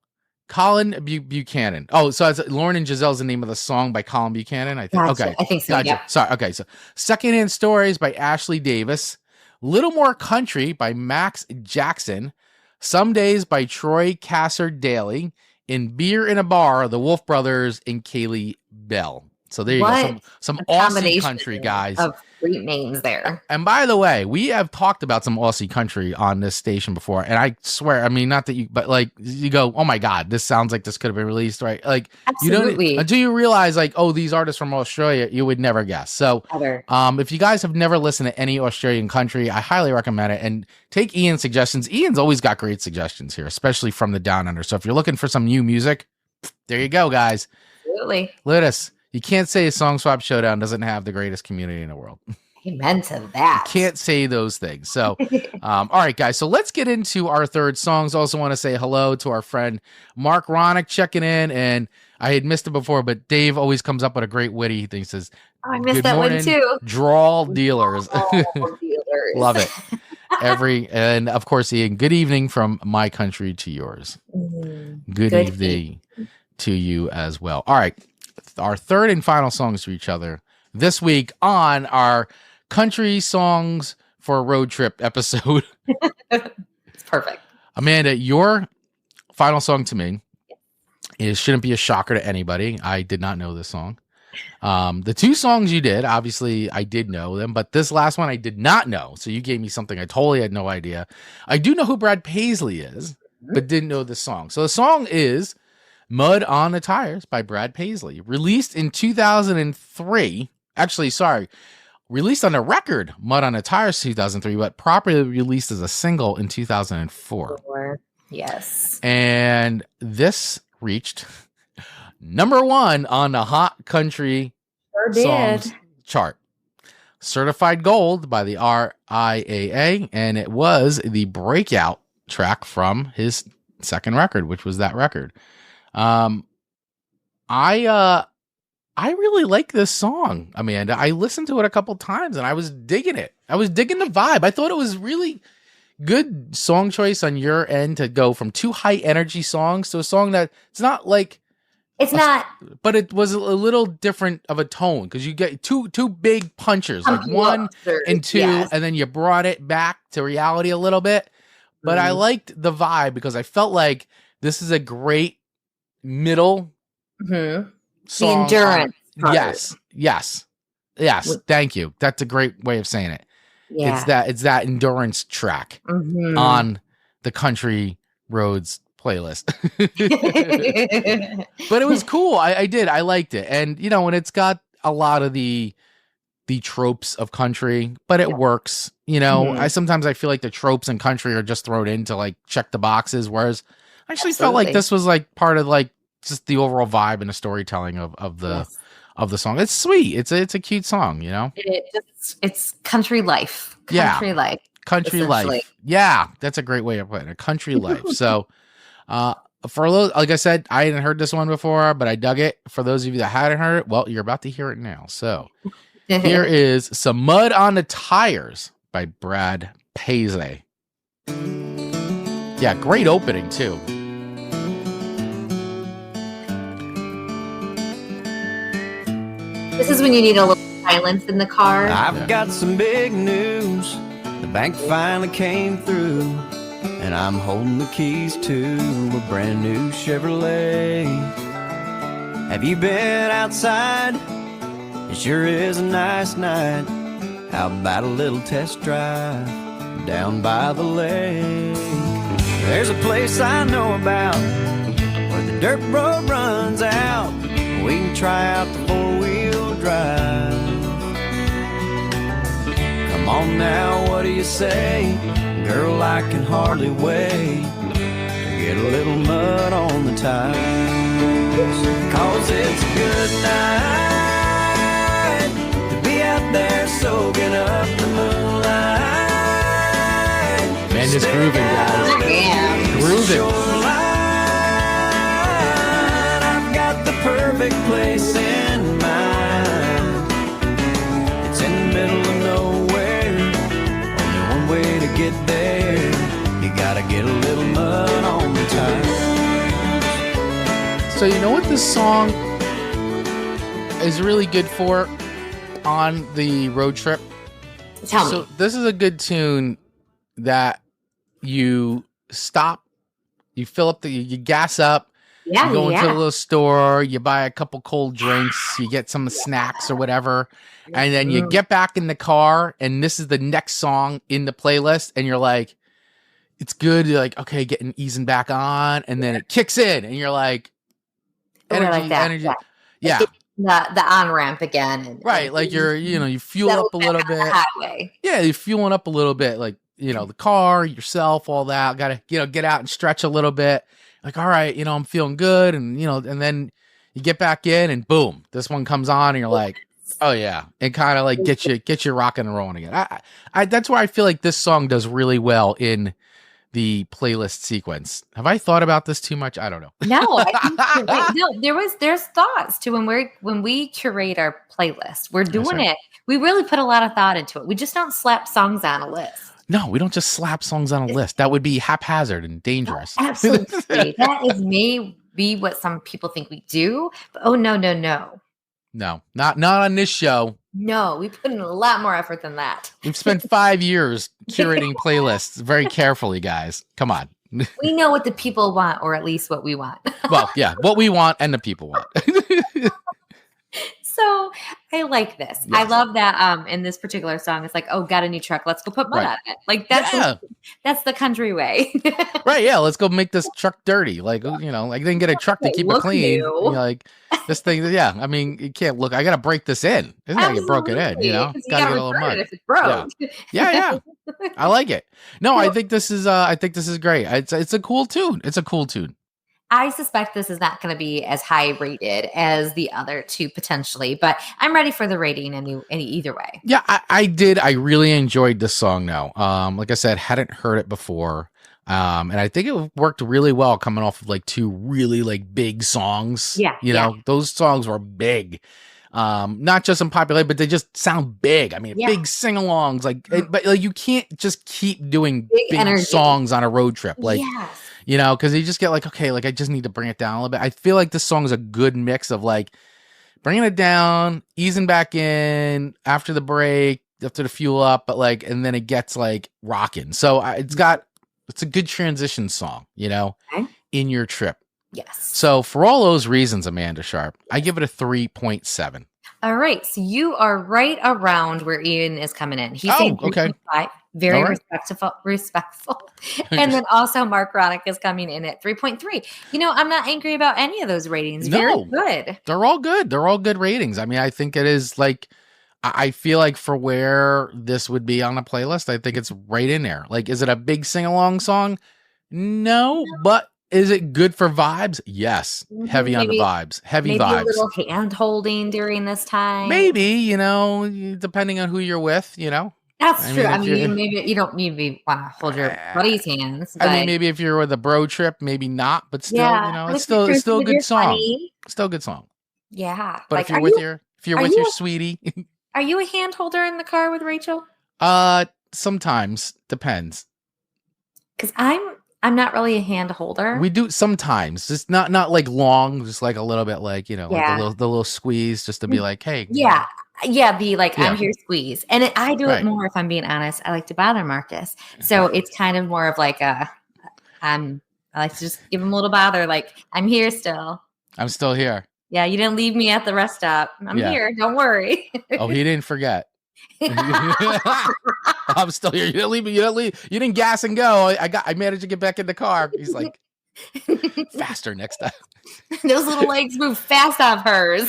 Colin Buchanan. Oh, so it's Lauren and Giselle's the name of the song by Colin Buchanan, I think. Gotcha. Okay. I think so. Gotcha. Yeah. Sorry. Okay. So Secondhand Stories by Ashley Davis. Little More Country by Max Jackson. Some Days by Troy Casser Daly. In Beer in a Bar, the Wolf Brothers and Kaylee Bell. So there you go. Some A Aussie combination country guys. of great names there. And by the way, we have talked about some Aussie country on this station before. And I swear, I mean, not that you, but like you go, oh my God, this sounds like this could have been released, right? Like Absolutely. you don't, until you realize like, oh, these artists from Australia, you would never guess. So if you guys have never listened to any Australian country, I highly recommend it. And take Ian's suggestions. Ian's always got great suggestions here, especially from the Down Under. So if you're looking for some new music, there you go, guys. Absolutely. Let us. You can't say a Song Swap Showdown doesn't have the greatest community in the world. Amen to that. Can't say those things. So, all right, guys. So let's get into our third songs. Also want to say hello to our friend Mark Ronick checking in. And I had missed it before, but Dave always comes up with a great witty thing. He says, I missed "Good that morning, one too. Drawl Dealers." Oh, dealers. Love it. And of course, Ian, good evening from my country to yours. Good evening to you as well. All right. Our third and final songs to each other this week on our Country Songs for a Road Trip episode. It's perfect. Amanda, your final song to me shouldn't be a shocker to anybody. I did not know this song. The two songs you did, obviously I did know them, but this last one I did not know. So you gave me something I totally had no idea. I do know who Brad Paisley is, but didn't know the song. So the song is Mud on the Tires by Brad Paisley, released in 2003. Actually, sorry, released on the record Mud on the Tires 2003, but properly released as a single in 2004. Yes. And this reached number one on the Hot Country Songs chart. Certified Gold by the RIAA, and it was the breakout track from his second record, which was that record. I really like this song, Amanda. I listened to it a couple times and I was digging it. I was digging the vibe. I thought it was really good song choice on your end to go from two high energy songs to a song that it's not like but it was a little different of a tone because you get two big punchers, like one and two, and then you brought it back to reality a little bit. But I liked the vibe because I felt like this is a great middle song. The endurance. Yes. Thank you. That's a great way of saying it. Yeah. It's that endurance track on the Country Roads playlist. But it was cool. I liked it. And you know, and it's got a lot of the tropes of country, but it works. You know, I feel like the tropes in country are just thrown in to like check the boxes, whereas I actually felt like this was like part of like just the overall vibe and the storytelling of the song. It's sweet. It's a cute song, you know? It's country life. Country life. Country life. Yeah, that's a great way of putting it. Country life. So For those, like I said, I hadn't heard this one before, but I dug it. For those of you that hadn't heard it, well, you're about to hear it now. So here is Some Mud on the Tires by Brad Paisley. Yeah, great opening too. This is when you need a little silence in the car. I've got some big news. The bank finally came through, and I'm holding the keys to a brand new Chevrolet. Have you been outside? It sure is a nice night. How about a little test drive down by the lake? There's a place I know about where the dirt road runs out. We can try out the four-wheel drive. Come on now, what do you say? Girl, I can hardly wait to get a little mud on the tires. 'Cause it's a good night to be out there soaking up the moonlight. Man, just grooving, guys. Yeah. Grooving. I've got the perfect place in mind. It's in the middle of nowhere. Only one way to get there. You gotta get a little mud on the tires. So you know what this song is really good for on the road trip? Tell me. So this is a good tune that you stop, you fill up you gas up, Yeah, you go yeah. into a little store, you buy a couple cold drinks, you get some snacks or whatever, and then you get back in the car, and this is the next song in the playlist, and you're like, it's good. You're like, okay, easing back on, and then it kicks in, and you're like, energy. Yeah. The on ramp again. Right. Like you fuel settle up a back little on the bit. highway. Yeah, you're fueling up a little bit, like, the car, yourself, all that. Gotta, get out and stretch a little bit. Like, all right, I'm feeling good. And, and then you get back in and boom, this one comes on and you're like, oh yeah. It kind of like get you rocking and rolling again. That's why I feel like this song does really well in the playlist sequence. Have I thought about this too much? I don't know. No, I think you're right. No, there's thoughts to when we curate our playlist. We're doing it. We really put a lot of thought into it. We just don't slap songs on a list. No, we don't just slap songs on a list. That would be haphazard and dangerous. Absolutely. That is maybe what some people think we do. But no. No, not on this show. No, we put in a lot more effort than that. We've spent 5 years curating playlists very carefully, guys. Come on. We know what the people want, or at least what we want. Well, yeah, what we want and the people want. So I like this. Yes. I love that in this particular song, it's like, oh, got a new truck. Let's go put mud on it. Like that's the country way. Right. Yeah. Let's go make this truck dirty. Like, like they didn't get a truck to keep it clean. You're like this thing. Yeah. I mean, you can't look, I got to break this in. It's going to get broken in, Got to get a little mud. If it's broke. Yeah. I like it. No, I think this is great. It's a cool tune. It's a cool tune. I suspect this is not going to be as high rated as the other two potentially, but I'm ready for the rating any either way. Yeah, I did. I really enjoyed this song now. Like I said, hadn't heard it before. And I think it worked really well coming off of like two really like big songs. Yeah. Those songs were big. Not just in popularity, but they just sound big. I mean, big sing-alongs, but like you can't just keep doing big songs on a road trip. Like, because you just get like, okay, like I just need to bring it down a little bit. I feel like this song is a good mix of like bringing it down, easing back in after the break, after the fuel up, but like, and then it gets like rocking. So it's a good transition song, in your trip. Yes. So for all those reasons, Amanda Sharp, I give it a 3.7. All right. So you are right around where Ian is coming in. He's saying 3.5. Very respectful. And then also Mark Ronick is coming in at 3.3. I'm not angry about any of those ratings. No, very good. They're all good. They're all good ratings. I mean, I think it is like, I feel like for where this would be on a playlist, I think it's right in there. Like, is it a big sing-along song? No, but is it good for vibes? Yes. Heavy on the vibes. Heavy vibes. Maybe a little hand holding during this time. Maybe, depending on who you're with, That's true. I if mean, you're- maybe you don't need to want to hold your buddy's hands. I mean, but- maybe if you're with a bro trip, maybe not, but still, Yeah, you know, but it's if you're still a with good your song. buddy- Still a good song. Yeah. But like, if you're with your sweetie, are you a hand holder in the car with Rachel? sometimes depends. Because I'm not really a hand holder. We do sometimes, just not like long, just like a little bit, like, you know, like Yeah. the little squeeze, just to be like, hey, Yeah. Yeah, be like, Yeah. I'm here, squeeze. And I do Right. it more, if I'm being honest. I like to bother Marcus. So it's kind of more of like I like to just give him a little bother, like, I'm here still. I'm still here. Yeah, you didn't leave me at the rest stop. I'm Yeah. here. Don't worry. Oh, he didn't forget. I'm still here. You didn't leave me. You didn't gas and go. I managed to get back in the car. He's like, faster next time. Those little legs move fast off hers.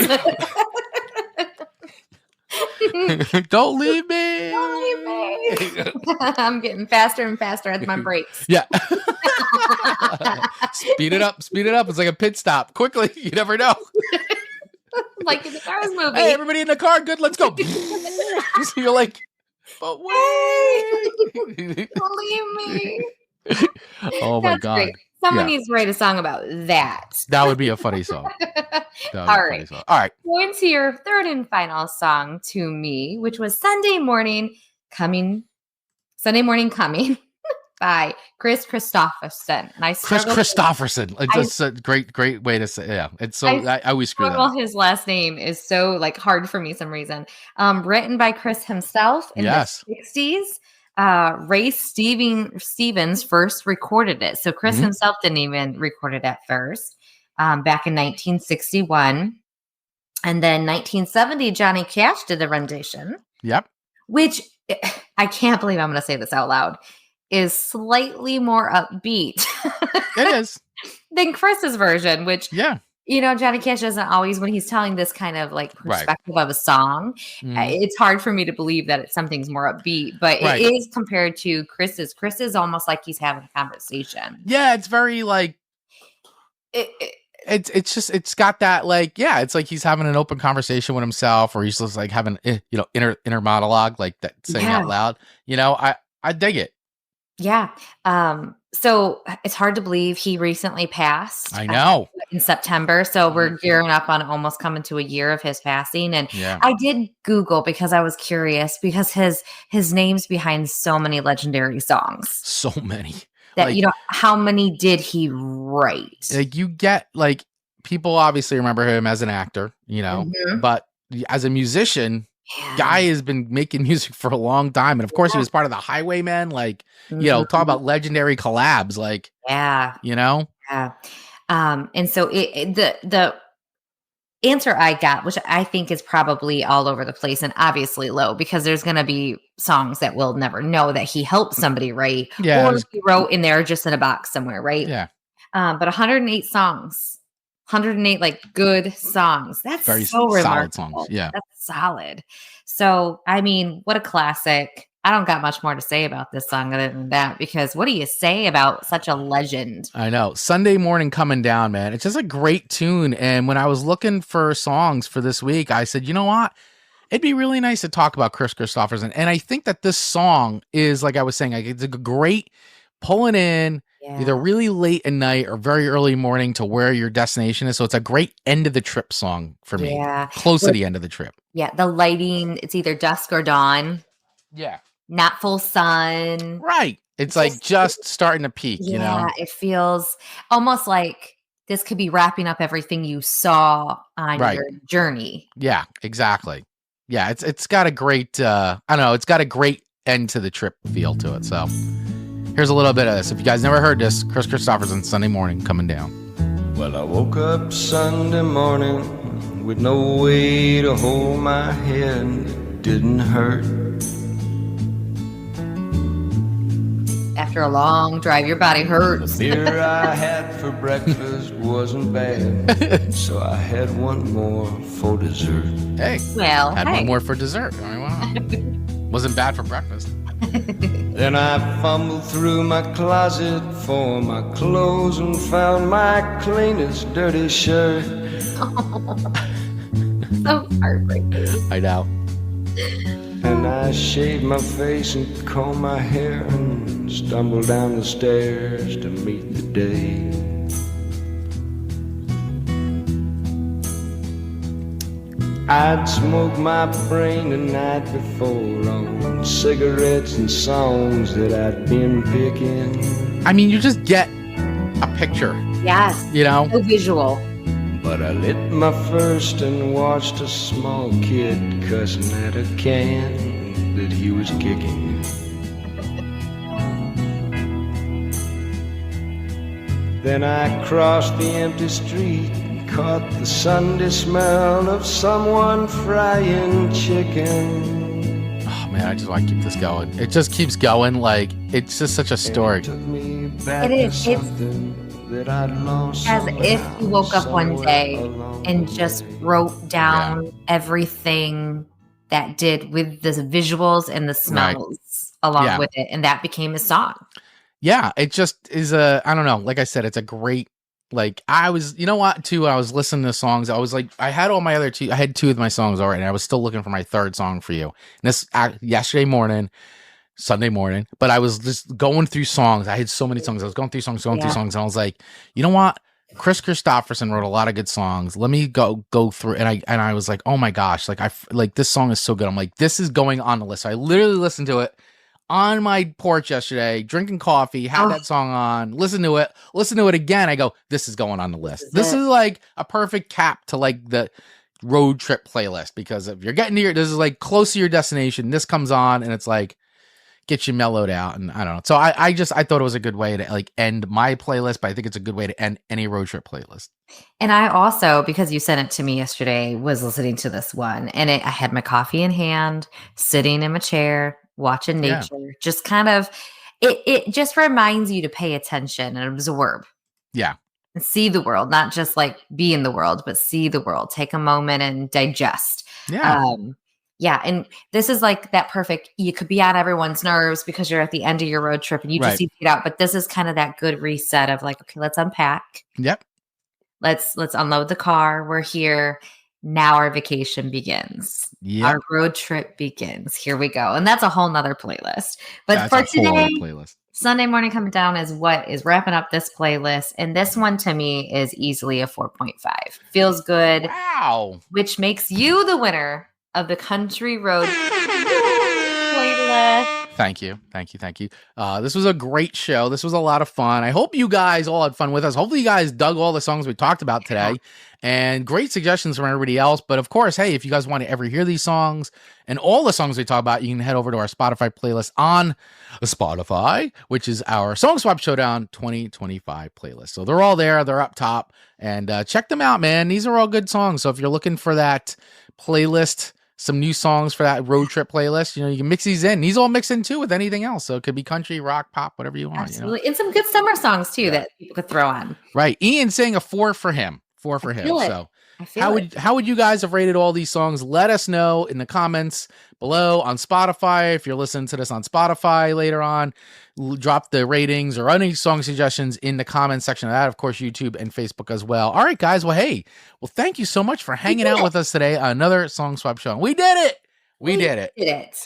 Don't leave me. Don't leave me. I'm getting faster and faster at my brakes. Yeah. Speed it up. It's like a pit stop. Quickly. You never know. Like in the Cars movie. Hey, everybody in the car. Good. Let's go. So you're like, but wait. Don't leave me. Oh my That's God. great. Someone Yeah. needs to write a song about that. That would be a funny song. All right. All right. Going to your third and final song to me, which was Sunday Morning Coming by KRISTOFFERSON. And I KRISTOFFERSON. It's a great way to say. Yeah. It's so I always screw that struggle. up. His last name is so like hard for me some reason. Written by Chris himself in Yes. the 60s. Ray Stevens first recorded it. So Chris himself didn't even record it at first, back in 1961. And then 1970, Johnny Cash did the rendition, Yep. which I can't believe I'm going to say this out loud, is slightly more upbeat It is. than Chris's version, which, Yeah. you know, Johnny Cash doesn't always, when he's telling this kind of like Right. perspective of a song, Mhm. it's hard for me to believe that something's more upbeat, but Right. it is compared to Chris's. Chris is almost like he's having a conversation. Yeah. It's very like, it's got that like, yeah, it's like he's having an open conversation with himself, or he's just like having, inner monologue, like that, saying Yeah. out loud. You know, I dig it. Yeah. So it's hard to believe he recently passed. I know. In September. So we're gearing up on almost coming to a year of his passing. And Yeah. I did Google because I was curious, because his name's behind so many legendary songs So many. that, Like, how many did he write? like you get like people obviously remember him as an actor, Mhm. but as a musician, Yeah. guy has been making music for a long time. And of course he was part of the Highwaymen, like, talk Mhm. about legendary collabs, like, Yeah. yeah. And so the answer I got, which I think is probably all over the place and obviously low, because there's going to be songs that we'll never know that he helped somebody write, Yeah, or there's- he wrote in there just in a box somewhere, right? Yeah. But 108 songs, 108 like good songs. That's Very so solid remarkable. songs. Yeah. That's solid. So, I mean, what a classic. I don't got much more to say about this song other than that, because what do you say about such a legend? I know. Sunday Morning Coming Down, man. It's just a great tune. And when I was looking for songs for this week, I said, you know what? It'd be really nice to talk about Kris Kristofferson. And I think that this song is, like I was saying, like, it's a great pulling in either really late at night or very early morning to where your destination is. So it's a great end of the trip song for me. Yeah. Close to the end of the trip. Yeah, the lighting, it's either dusk or dawn, Yeah. not full sun. Right. It's like just starting to peak, It feels almost like this could be wrapping up everything you saw on Right. your journey. Yeah, exactly. Yeah, it's got a great I don't know, it's got a great end to the trip feel to it. So here's a little bit of this. If you guys never heard this, Kris Kristofferson, Sunday Morning Coming Down. Well, I woke up Sunday morning with no way to hold my head. It didn't hurt. After a long drive, your body hurts. The beer I had for breakfast wasn't bad, so I had one more for dessert. Hey, Well, had hey. one more for dessert. All right, wow. Wasn't bad for breakfast. Then I fumbled through my closet for my clothes and found my cleanest dirty shirt. So heartbreaking. I know. And I shave my face and comb my hair and stumble down the stairs to meet the day. I'd smoke my brain the night before on cigarettes and songs that I'd been picking. I mean, you just get a picture, Yes. you know? So visual. But I lit my first and watched a small kid cussing at a can that he was kicking. Then I crossed the empty street and caught the Sunday smell of someone frying chicken. Oh man, I just want to keep this going. It just keeps going. Like, it's just such a story. It took me back It is. to It's something that I'd lost as if somehow, you woke up one somewhere day along and the just way. wrote down everything that did with the visuals and the smells along Yeah. with it. And that became a song. Yeah, it just is I don't know. Like I said, it's a great, like, I was, you know what, too, I was listening to songs. I was like, I had all my other two, I had two of my songs already, and I was still looking for my third song for you. And this, yesterday morning, Sunday morning, but I was just going through songs. I had so many songs. I was going through songs, and I was like, you know what? KRISTOFFERSON wrote a lot of good songs. Let me go through, and I was like, oh my gosh, like this song is so good. I'm like, this is going on the list. So I literally listened to it on my porch yesterday, drinking coffee, had that song on, listen to it again. I go, this is going on the list. This is like a perfect cap to like the road trip playlist, because if you're getting to this is like close to your destination, this comes on and it's like, get you mellowed out. And I don't know. So I thought it was a good way to like end my playlist, but I think it's a good way to end any road trip playlist. And I also, because you sent it to me yesterday, was listening to this one. And I had my coffee in hand, sitting in my chair, watching nature, just kind of, it just reminds you to pay attention and absorb. Yeah. And see the world, not just like be in the world, but see the world. Take a moment and digest. Yeah. Yeah. And this is like that perfect, you could be on everyone's nerves because you're at the end of your road trip and you just need to get out. But this is kind of that good reset of like, okay, let's unpack. Yep. Let's unload the car. We're here. Now our vacation begins. Yep. Our road trip begins. Here we go. And that's a whole nother playlist. But That's for a whole other today, playlist. Sunday Morning Coming Down is what is wrapping up this playlist. And this one to me is easily a 4.5. Feels good, Wow. which makes you the winner of the Country Road playlist. Thank you. This was a great show. This was a lot of fun. I hope you guys all had fun with us. Hopefully you guys dug all the songs we talked about today, and great suggestions from everybody else. But of course, hey, if you guys want to ever hear these songs and all the songs we talk about, you can head over to our Spotify playlist on Spotify, which is our Song Swap Showdown 2025 playlist. So they're all there. They're up top, and check them out, man. These are all good songs. So if you're looking for that playlist, some new songs for that road trip playlist, you know, you can mix these in. These all mix in too with anything else. So it could be country, rock, pop, whatever you want. Absolutely. And some good summer songs too that people could throw on. Right. Ian saying a 4 for him. 4 for him. So how would you guys have rated all these songs? Let us know in the comments below on Spotify. If you're listening to this on Spotify later on, drop the ratings or any song suggestions in the comments section of that. Of course, YouTube and Facebook as well. All right, guys. Well, hey, thank you so much for hanging out with us today on another Song Swap Show. We did it. We did it.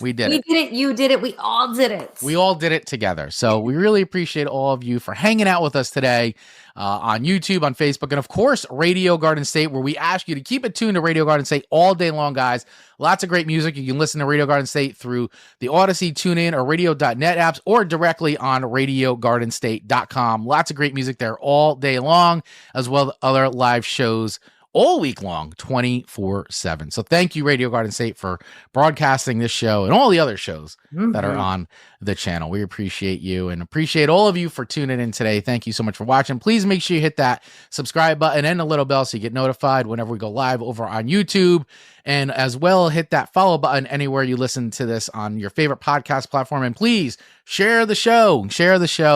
We did it. You did it. We all did it. We all did it together. So we really appreciate all of you for hanging out with us today on YouTube, on Facebook, and of course, Radio Garden State, where we ask you to keep it tuned to Radio Garden State all day long, guys. Lots of great music. You can listen to Radio Garden State through the Odyssey, TuneIn, or Radio.net apps, or directly on RadioGardenState.com. Lots of great music there all day long, as well as other live shows all week long, 24/7. So thank you, Radio Garden State, for broadcasting this show and all the other shows that are on the channel. We appreciate you and appreciate all of you for tuning in today. Thank you so much for watching. Please make sure you hit that subscribe button and the little bell so you get notified whenever we go live over on YouTube. And as well, hit that follow button anywhere you listen to this on your favorite podcast platform. And please share the show.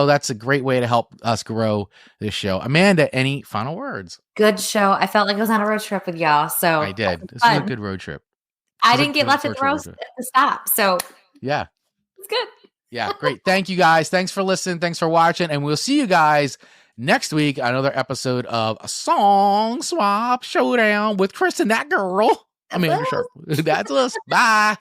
That's a great way to help us grow this show. Amanda, any final words? Good show. I felt like I was on a road trip with y'all. So I did. This was a good road trip. I didn't get left at the stop. So yeah, it's good. Yeah, great. Thank you guys. Thanks for listening. Thanks for watching. And we'll see you guys next week on another episode of a Song Swap Showdown with Kris and that girl. Amanda Sharp. That's us. Bye.